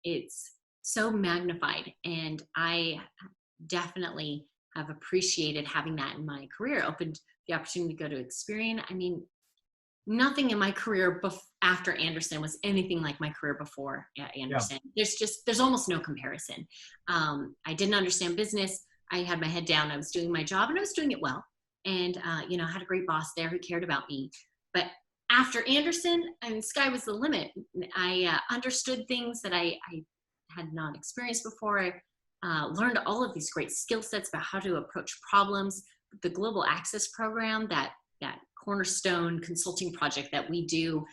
it's so magnified. And I definitely have appreciated having that in my career. Opened the opportunity to go to Experian. I mean, nothing in my career after Anderson was anything like my career before Anderson. Yeah. There's almost no comparison. I didn't understand business. I had my head down. I was doing my job and I was doing it well. And, I had a great boss there who cared about me. But after Anderson, I mean, sky was the limit. I understood things that I had not experienced before. Learned all of these great skill sets about how to approach problems. The Global Access program, that cornerstone consulting project that we do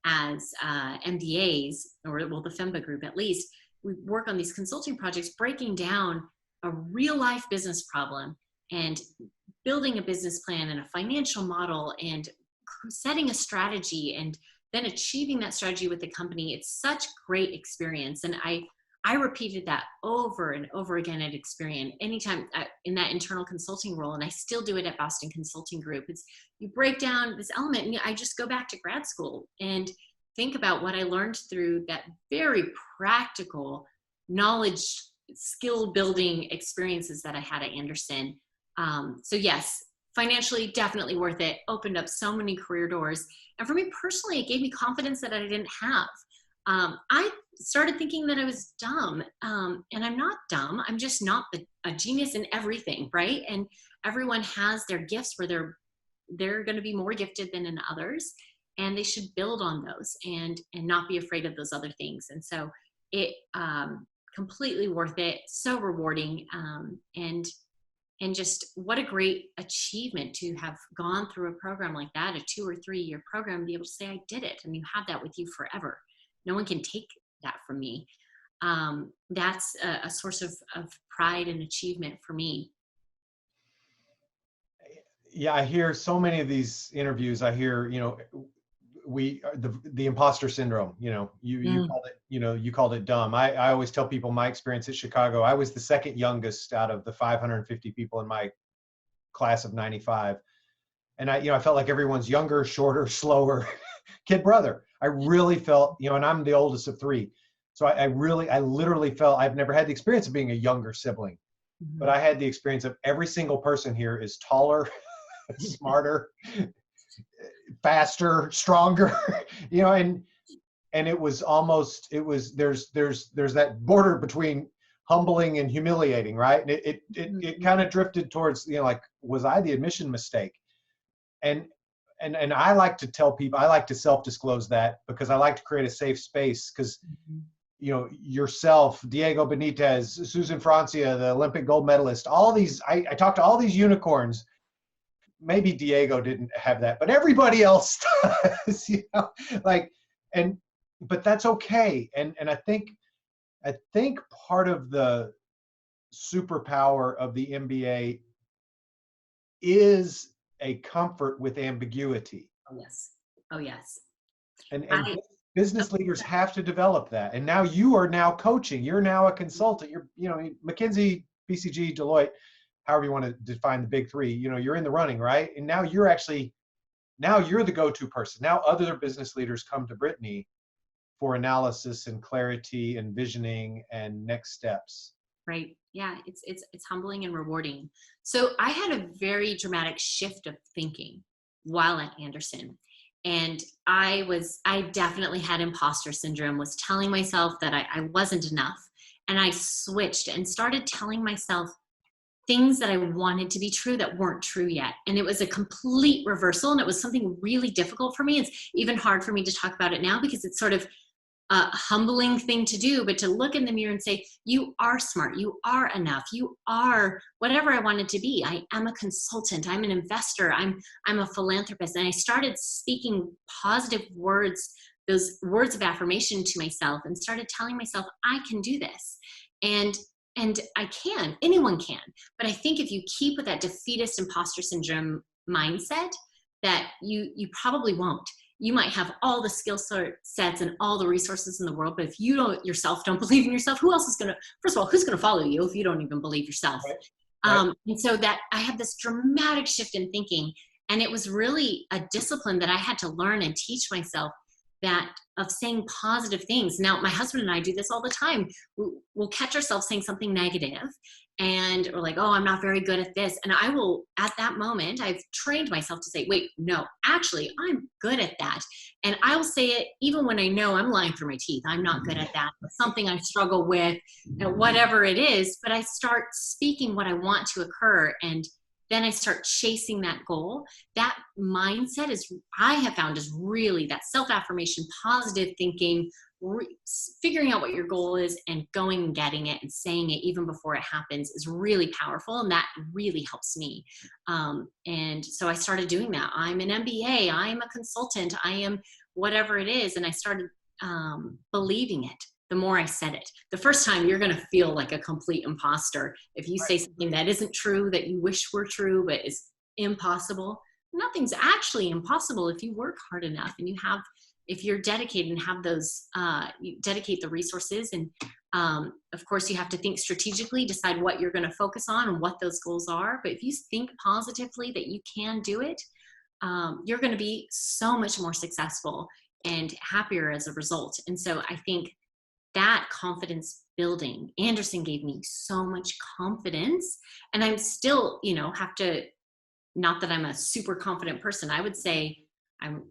as MBAs, or the FEMBA group at least, we work on these consulting projects, breaking down a real life business problem and building a business plan and a financial model and setting a strategy and then achieving that strategy with the company. It's such great experience. And I repeated that over and over again at Experian, anytime in that internal consulting role, and I still do it at Boston Consulting Group. It's you break down this element, and I just go back to grad school and think about what I learned through that very practical knowledge, skill building experiences that I had at Anderson. So yes, financially, definitely worth it. Opened up so many career doors. And for me personally, it gave me confidence that I didn't have. I started thinking that I was dumb, and I'm not dumb. I'm just not a genius in everything, right? And everyone has their gifts where they're going to be more gifted than in others, and they should build on those and not be afraid of those other things. And so it completely worth it. So rewarding. And just what a great achievement to have gone through a program like that, a 2 or 3 year program, and be able to say, I did it. And you have that with you forever. No one can take that from me. That's a source of pride and achievement for me. Yeah, I hear so many of these interviews. I hear, the imposter syndrome. You called it, you called it dumb. I always tell people my experience at Chicago. I was the second youngest out of the 550 people in my class of 95, and I felt like everyone's younger, shorter, slower, kid brother. I really felt, and I'm the oldest of 3, so I literally felt I've never had the experience of being a younger sibling, but I had the experience of every single person here is taller, smarter, faster, stronger, and it was almost, there's that border between humbling and humiliating, right? And it kind of drifted towards, like, was I the admission mistake? And I like to tell people, I like to self-disclose that, because I like to create a safe space, because yourself, Diego Benitez, Susan Francia, the Olympic gold medalist, all these, I talked to all these unicorns. Maybe Diego didn't have that, but everybody else does, but that's okay. And I think part of the superpower of the MBA is a comfort with ambiguity. Oh, yes. Oh, yes. And business leaders have to develop that. And now you are now coaching. You're now a consultant. You're, McKinsey, BCG, Deloitte, however you want to define the big 3, you're in the running, right? And now you're the go-to person. Now other business leaders come to Brittany for analysis and clarity and visioning and next steps. Right. Yeah. It's humbling and rewarding. So I had a very dramatic shift of thinking while at Anderson. And I definitely had imposter syndrome, was telling myself that I wasn't enough. And I switched and started telling myself things that I wanted to be true that weren't true yet. And it was a complete reversal. And it was something really difficult for me. It's even hard for me to talk about it now, because it's sort of a humbling thing to do, but to look in the mirror and say, you are smart, you are enough, you are whatever I wanted to be. I am a consultant, I'm an investor, I'm a philanthropist. And I started speaking positive words, those words of affirmation to myself, and started telling myself, I can do this. And I can, anyone can. But I think if you keep with that defeatist imposter syndrome mindset, that you probably won't. You might have all the skill sets and all the resources in the world, but if you don't believe in yourself, who else is going to, first of all, who's going to follow you if you don't even believe yourself? Right. And so that I had this dramatic shift in thinking, and it was really a discipline that I had to learn and teach myself, that of saying positive things. Now, my husband and I do this all the time. We'll catch ourselves saying something negative, and we're like, oh, I'm not very good at this. And I will, at that moment, I've trained myself to say, wait, no, actually, I'm good at that. And I will say it even when I know I'm lying through my teeth. I'm not good at that. It's something I struggle with, whatever it is. But I start speaking what I want to occur, and then I start chasing that goal. That mindset I have found is really that self-affirmation, positive thinking, figuring out what your goal is and going and getting it and saying it even before it happens is really powerful. And that really helps me. And so I started doing that. I'm an MBA, I'm a consultant, I am whatever it is. And I started believing it. The more I said it, the first time you're going to feel like a complete imposter. If you say something that isn't true, that you wish were true, but is impossible, nothing's actually impossible if you work hard enough and if you're dedicated and have those, you dedicate the resources. And of course you have to think strategically, decide what you're going to focus on and what those goals are. But if you think positively that you can do it, you're going to be so much more successful and happier as a result. And so I think that confidence building, Anderson gave me so much confidence, and I'm still, have to, not that I'm a super confident person. I would say I'm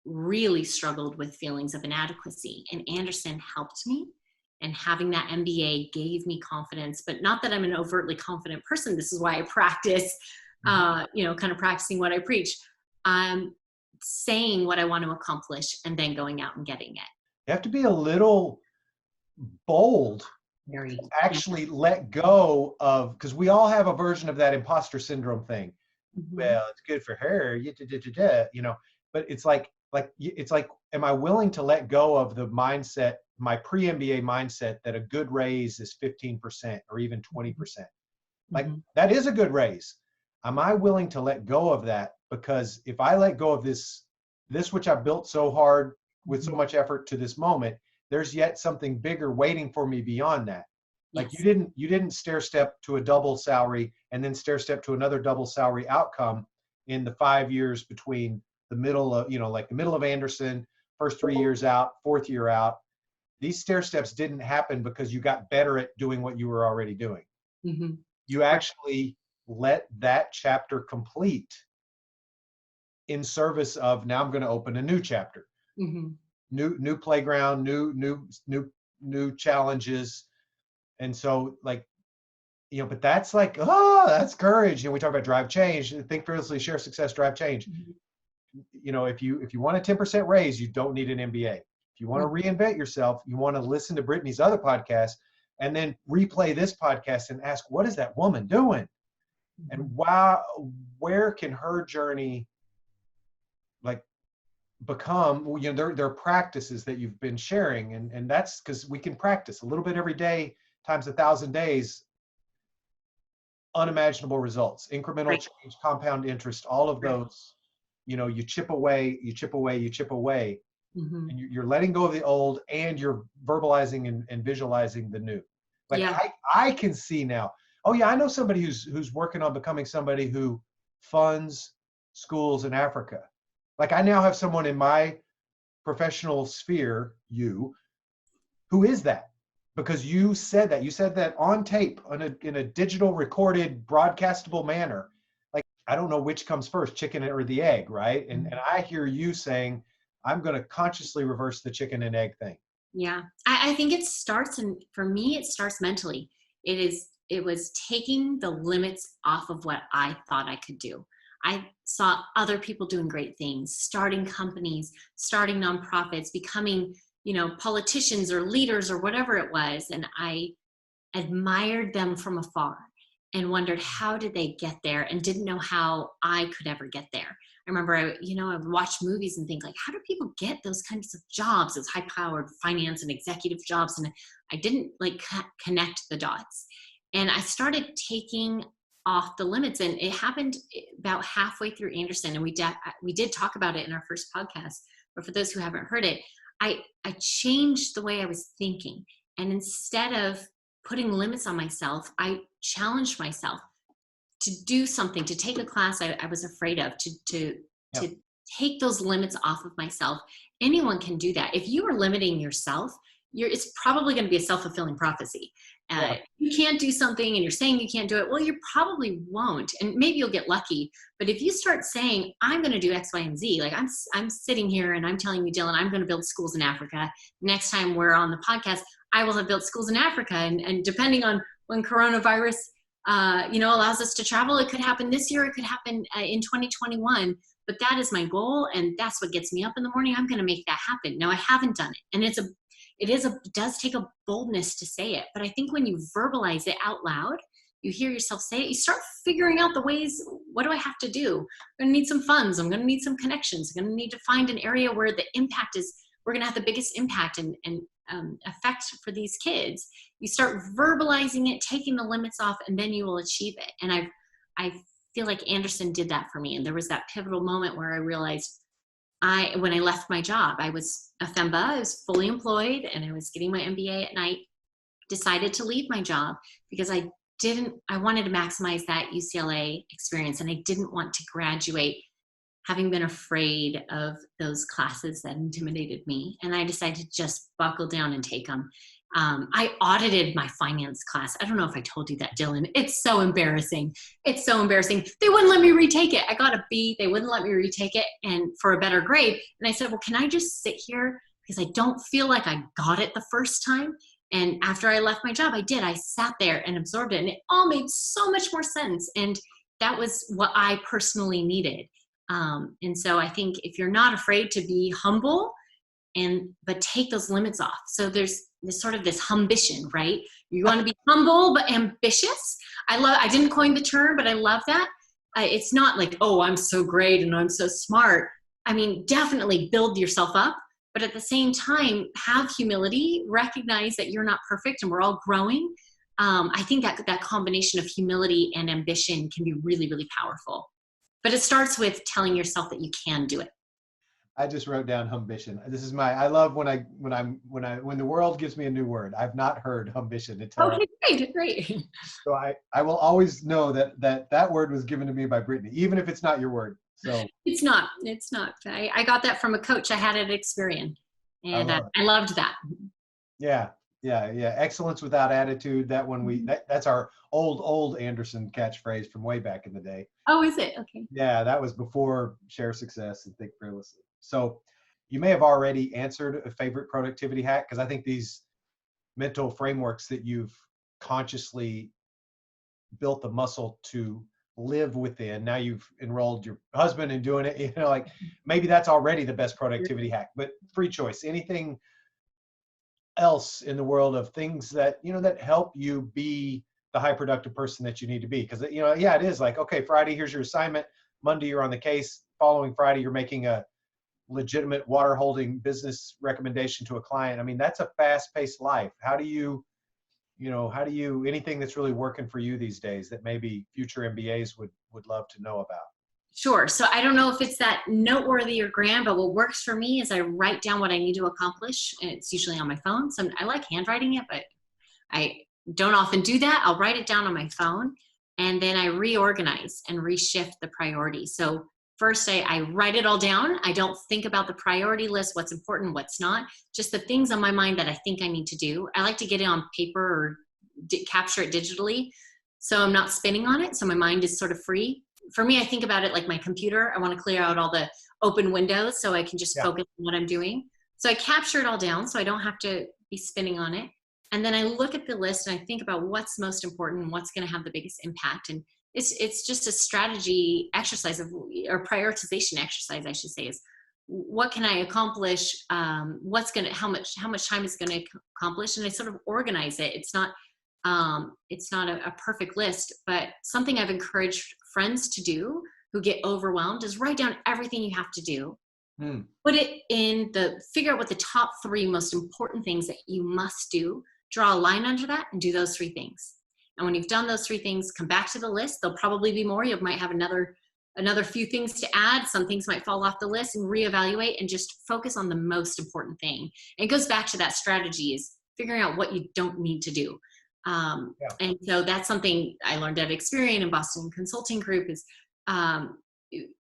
really struggled with feelings of inadequacy, and Anderson helped me, and having that MBA gave me confidence, but not that I'm an overtly confident person. This is why I practice, kind of practicing what I preach. I'm saying what I want to accomplish and then going out and getting it. You have to be a little bold Very. Actually let go of, because we all have a version of that imposter syndrome thing. Well, it's good for her, you know, but it's like, am I willing to let go of the mindset, my pre-MBA mindset, that a good raise is 15% or even 20%? Like, that is a good raise. Am I willing to let go of that? Because if I let go of this which I built so hard with so much effort to this moment, there's yet something bigger waiting for me beyond that. Like, you didn't stair step to a double salary and then stair step to another double salary outcome in the 5 years between the middle of, you know, like the middle of Anderson, first 3 years out, fourth year out. These stair steps didn't happen because you got better at doing what you were already doing. You actually let that chapter complete in service of, now I'm going to open a new chapter, new playground, new challenges. And so, like, you know, but that's like, oh, that's courage. And we talk about drive change, think fearlessly, share success, drive change. You know, if you want a 10% raise, you don't need an MBA. If you want to reinvent yourself, you want to listen to Brittany's other podcast and then replay this podcast and ask, what is that woman doing? And where can her journey, like, become, you know, there are practices that you've been sharing, and that's because we can practice a little bit every day times 1,000 days, unimaginable results, incremental change, compound interest, all of those, you know, you chip away, and you're letting go of the old, and you're verbalizing and visualizing the new. Like, I can see now, oh yeah, I know somebody who's working on becoming somebody who funds schools in Africa. Like, I now have someone in my professional sphere, who is that, because you said that on tape, in a digital recorded broadcastable manner. Like, I don't know which comes first, chicken or the egg, right? And I hear you saying, I'm going to consciously reverse the chicken and egg thing. Yeah, I think it starts, and for me, it starts mentally. It was taking the limits off of what I thought I could do. I saw other people doing great things, starting companies, starting nonprofits, becoming, you know, politicians or leaders or whatever it was. And I admired them from afar and wondered, how did they get there? And didn't know how I could ever get there. I remember, I would watch movies and think, like, how do people get those kinds of jobs, those high-powered finance and executive jobs? And I didn't like connect the dots. And I started taking off the limits, and it happened about halfway through Anderson. And we did talk about it in our first podcast, but for those who haven't heard it, I changed the way I was thinking. And instead of putting limits on myself, I challenged myself to do something, to take a class I was afraid of, to take those limits off of myself. Anyone can do that. If you are limiting yourself, it's probably going to be a self-fulfilling prophecy. You can't do something and you're saying you can't do it. Well, you probably won't. And maybe you'll get lucky. But if you start saying, I'm going to do X, Y, and Z, like I'm sitting here and I'm telling you, Dylan, I'm going to build schools in Africa. Next time we're on the podcast, I will have built schools in Africa. And depending on when coronavirus, allows us to travel, it could happen this year. It could happen in 2021. But that is my goal. And that's what gets me up in the morning. I'm going to make that happen. Now, I haven't done it. And it does take a boldness to say it. But I think when you verbalize it out loud, you hear yourself say it, you start figuring out the ways, what do I have to do? I'm going to need some funds. I'm going to need some connections. I'm going to need to find an area where the impact is, we're going to have the biggest impact and effect for these kids. You start verbalizing it, taking the limits off, and then you will achieve it. And I feel like Anderson did that for me. And there was that pivotal moment where I realized when I left my job, I was a FEMBA, I was fully employed, and I was getting my MBA at night, decided to leave my job because I wanted to maximize that UCLA experience, and I didn't want to graduate having been afraid of those classes that intimidated me. And I decided to just buckle down and take them. I audited my finance class. I don't know if I told you that, Dylan. It's so embarrassing. It's so embarrassing. They wouldn't let me retake it. I got a B. They wouldn't let me retake it and for a better grade. And I said, well, can I just sit here? Because I don't feel like I got it the first time. And after I left my job, I did. I sat there and absorbed it. And it all made so much more sense. And that was what I personally needed. And so I think if you're not afraid to be humble, but take those limits off. So there's this humbition, right? You want to be humble but ambitious. I didn't coin the term, but I love that. It's not like, oh, I'm so great and I'm so smart. I mean, definitely build yourself up, but at the same time, have humility, recognize that you're not perfect and we're all growing. I think that combination of humility and ambition can be really, really powerful. But it starts with telling yourself that you can do it. I just wrote down Humbition. This is I love when the world gives me a new word. I've not heard Humbition until. Okay, great. So I will always know that word was given to me by Brittany, even if it's not your word. So it's not. I got that from a coach I had at Experian, and I loved that. Yeah. Excellence without attitude. That one that's our old Anderson catchphrase from way back in the day. Oh, is it? Okay. Yeah, that was before Share Success and Think Fearlessly. So you may have already answered a favorite productivity hack, because I think these mental frameworks that you've consciously built the muscle to live within, now you've enrolled your husband in doing it, like maybe that's already the best productivity hack. But free choice, anything else in the world of things that that help you be the high productive person that you need to be? Because it is like, okay, Friday, here's your assignment. Monday, you're on the case. Following Friday, you're making a legitimate water holding business recommendation to a client. I mean, that's a fast paced life. How do you anything that's really working for you these days that maybe future MBAs would love to know about? Sure. So I don't know if it's that noteworthy or grand, but what works for me is I write down what I need to accomplish. And it's usually on my phone. So I like handwriting it, but I don't often do that. I'll write it down on my phone, and then I reorganize and reshift the priorities. So first I write it all down. I don't think about the priority list, what's important, what's not, just the things on my mind that I think I need to do. I like to get it on paper or capture it digitally, so I'm not spinning on it. So my mind is sort of free. For me, I think about it like my computer. I want to clear out all the open windows so I can just focus on what I'm doing. So I capture it all down so I don't have to be spinning on it. And then I look at the list and I think about what's most important and what's going to have the biggest impact. And it's just a strategy exercise or prioritization exercise, I should say, is what can I accomplish? How much time is going to accomplish? And I sort of organize it. It's not a perfect list, but something I've encouraged friends to do who get overwhelmed is write down everything you have to do. Put it figure out what the top 3 most important things that you must do, draw a line under that, and do those 3 things. And when you've done those 3 things, come back to the list. There'll probably be more. You might have another few things to add. Some things might fall off the list, and reevaluate and just focus on the most important thing. And it goes back to that strategy, is figuring out what you don't need to do. And so that's something I learned at Experian and Boston Consulting Group is,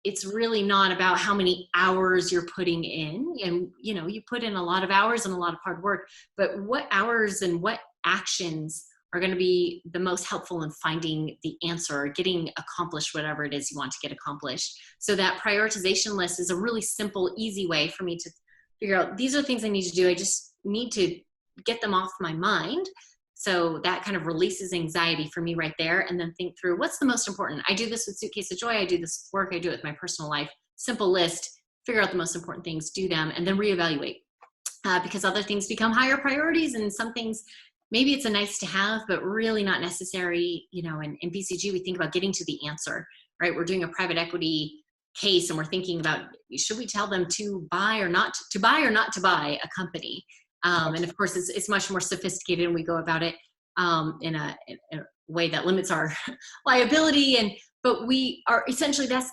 it's really not about how many hours you're putting in. And, you put in a lot of hours and a lot of hard work, but what hours and what actions are going to be the most helpful in finding the answer or getting accomplished whatever it is you want to get accomplished. So that prioritization list is a really simple, easy way for me to figure out, these are things I need to do. I just need to get them off my mind. So that kind of releases anxiety for me right there. And then think through what's the most important. I do this with Suitcase of Joy. I do this with work. I do it with my personal life. Simple list, figure out the most important things, do them, and then reevaluate. Because other things become higher priorities, and some things, maybe it's a nice to have, but really not necessary. In BCG, we think about getting to the answer, right? We're doing a private equity case, and we're thinking about, should we tell them to buy or not to buy a company? And of course, it's much more sophisticated, and we go about it in a way that limits our liability. But we are essentially, that's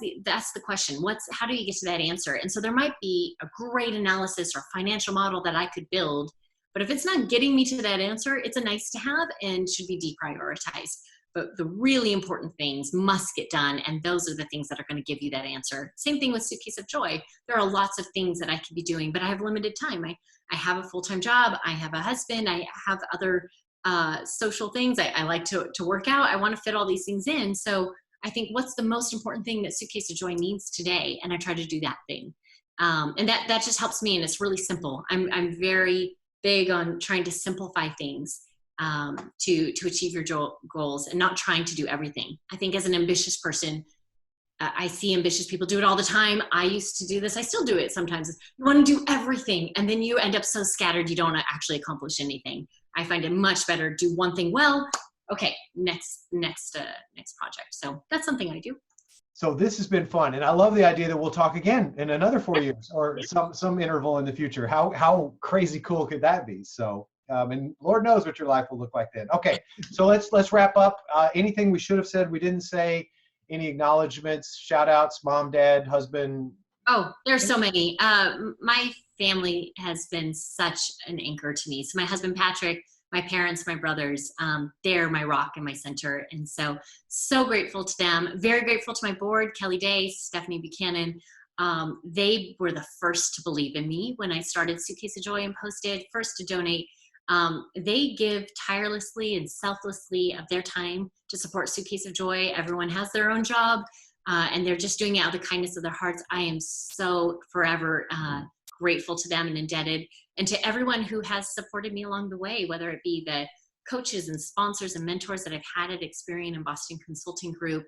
the question. How do you get to that answer? And so there might be a great analysis or financial model that I could build, but if it's not getting me to that answer, it's a nice to have and should be deprioritized. But the really important things must get done, and those are the things that are going to give you that answer. Same thing with Suitcase of Joy. There are lots of things that I could be doing, but I have limited time. I have a full-time job. I have a husband. I have other social things. I like to work out. I want to fit all these things in. So I think, what's the most important thing that Suitcase of Joy needs today? And I try to do that thing. And that just helps me. And it's really simple. I'm very big on trying to simplify things to achieve your goals, and not trying to do everything. I think as an ambitious person, I see ambitious people do it all the time. I used to do this. I still do it sometimes. You want to do everything, and then you end up so scattered you don't actually accomplish anything. I find it much better do one thing well. Okay, next project. So that's something I do. So this has been fun, and I love the idea that we'll talk again in another 4 years or some interval in the future. How crazy cool could that be? So, and Lord knows what your life will look like then. Okay, so let's wrap up. Anything we should have said we didn't say? Any acknowledgments, shout outs, mom, dad, husband? Oh, there's so many. My family has been such an anchor to me. So my husband, Patrick, my parents, my brothers, they're my rock and my center. And so grateful to them. Very grateful to my board, Kelly Day, Stephanie Buchanan. They were the first to believe in me when I started Suitcase of Joy and posted, first to donate. They give tirelessly and selflessly of their time to support Suitcase of Joy. Everyone has their own job, and they're just doing it out of the kindness of their hearts. I am so forever grateful to them and indebted, and to everyone who has supported me along the way, whether it be the coaches and sponsors and mentors that I've had at Experian and Boston Consulting Group,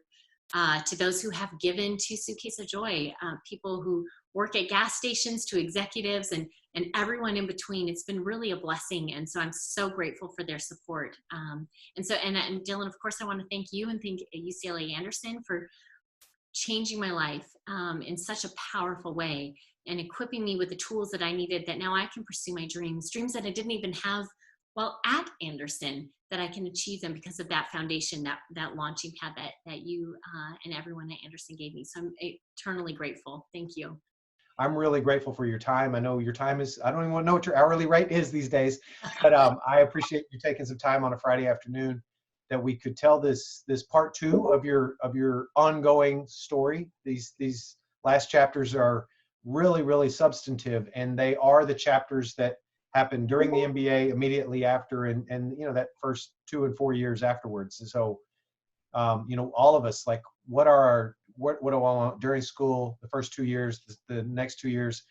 to those who have given to Suitcase of Joy, people who work at gas stations, to executives, and everyone in between. It's been really a blessing, and so I'm so grateful for their support. And Dylan, of course, I want to thank you and thank UCLA Anderson for changing my life in such a powerful way, and equipping me with the tools that I needed, that now I can pursue my dreams that I didn't even have while at Anderson, that I can achieve them because of that foundation, that launching pad that you and everyone at Anderson gave me. So I'm eternally grateful. Thank you. I'm really grateful for your time. I know your time is, I don't even know what your hourly rate is these days, but I appreciate you taking some time on a Friday afternoon that we could tell this part 2 of your ongoing story. These last chapters are really, really substantive, and they are the chapters that happen during the MBA, immediately after, and that first 2 and 4 years afterwards. And so, all of us, like, what do I want during school, the first 2 years, the next 2 years,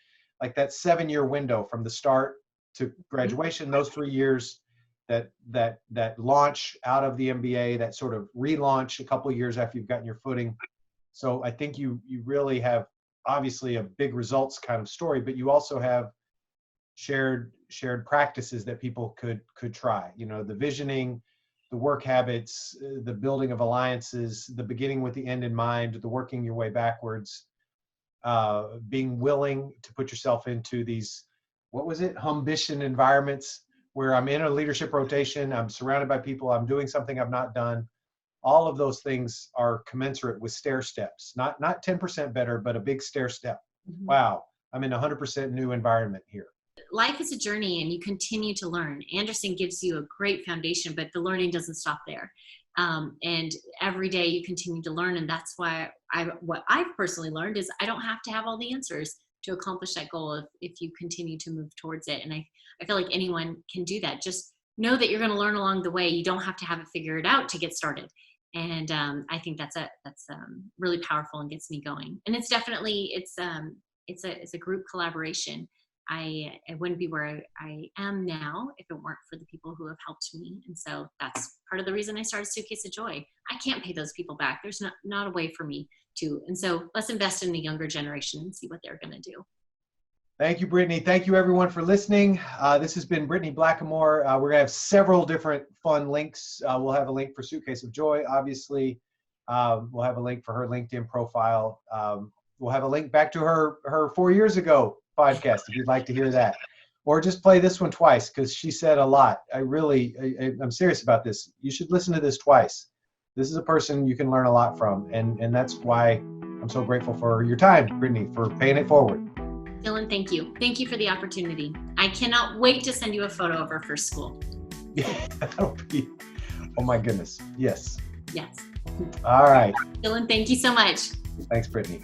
like that 7-year window from the start to graduation, those 3 years, that launch out of the MBA, that sort of relaunch a couple of years after you've gotten your footing. So I think you really have obviously a big results kind of story, but you also have shared practices that people could try, the visioning, the work habits, the building of alliances, the beginning with the end in mind, the working your way backwards, being willing to put yourself into these, Humbition environments where I'm in a leadership rotation, I'm surrounded by people, I'm doing something I've not done. All of those things are commensurate with stair steps, not 10% better, but a big stair step. Mm-hmm. Wow, I'm in a 100% new environment here. Life is a journey, and you continue to learn. Anderson gives you a great foundation, but the learning doesn't stop there. And every day you continue to learn. And that's why what I've personally learned is I don't have to have all the answers to accomplish that goal if you continue to move towards it. And I feel like anyone can do that. Just know that you're going to learn along the way. You don't have to have it figured out to get started. And I think that's really powerful and gets me going. And it's definitely, it's a group collaboration. I wouldn't be where I am now if it weren't for the people who have helped me. And so that's part of the reason I started Suitcase of Joy. I can't pay those people back. There's not a way for me to. And so let's invest in the younger generation and see what they're going to do. Thank you, Brittany. Thank you, everyone, for listening. This has been Brittany Blackamore. We're going to have several different fun links. We'll have a link for Suitcase of Joy, obviously. We'll have a link for her LinkedIn profile. We'll have a link back to her 4 years ago podcast if you'd like to hear that, or just play this one twice because she said a lot. I'm serious about this. You should listen to this twice. This is a person you can learn a lot from, and that's why I'm so grateful for your time, Brittany, for paying it forward. Dylan, thank you. Thank you for the opportunity. I cannot wait to send you a photo of our first school. Yeah, that'll be, oh my goodness. Yes. Yes. All right. Dylan, thank you so much. Thanks, Brittany.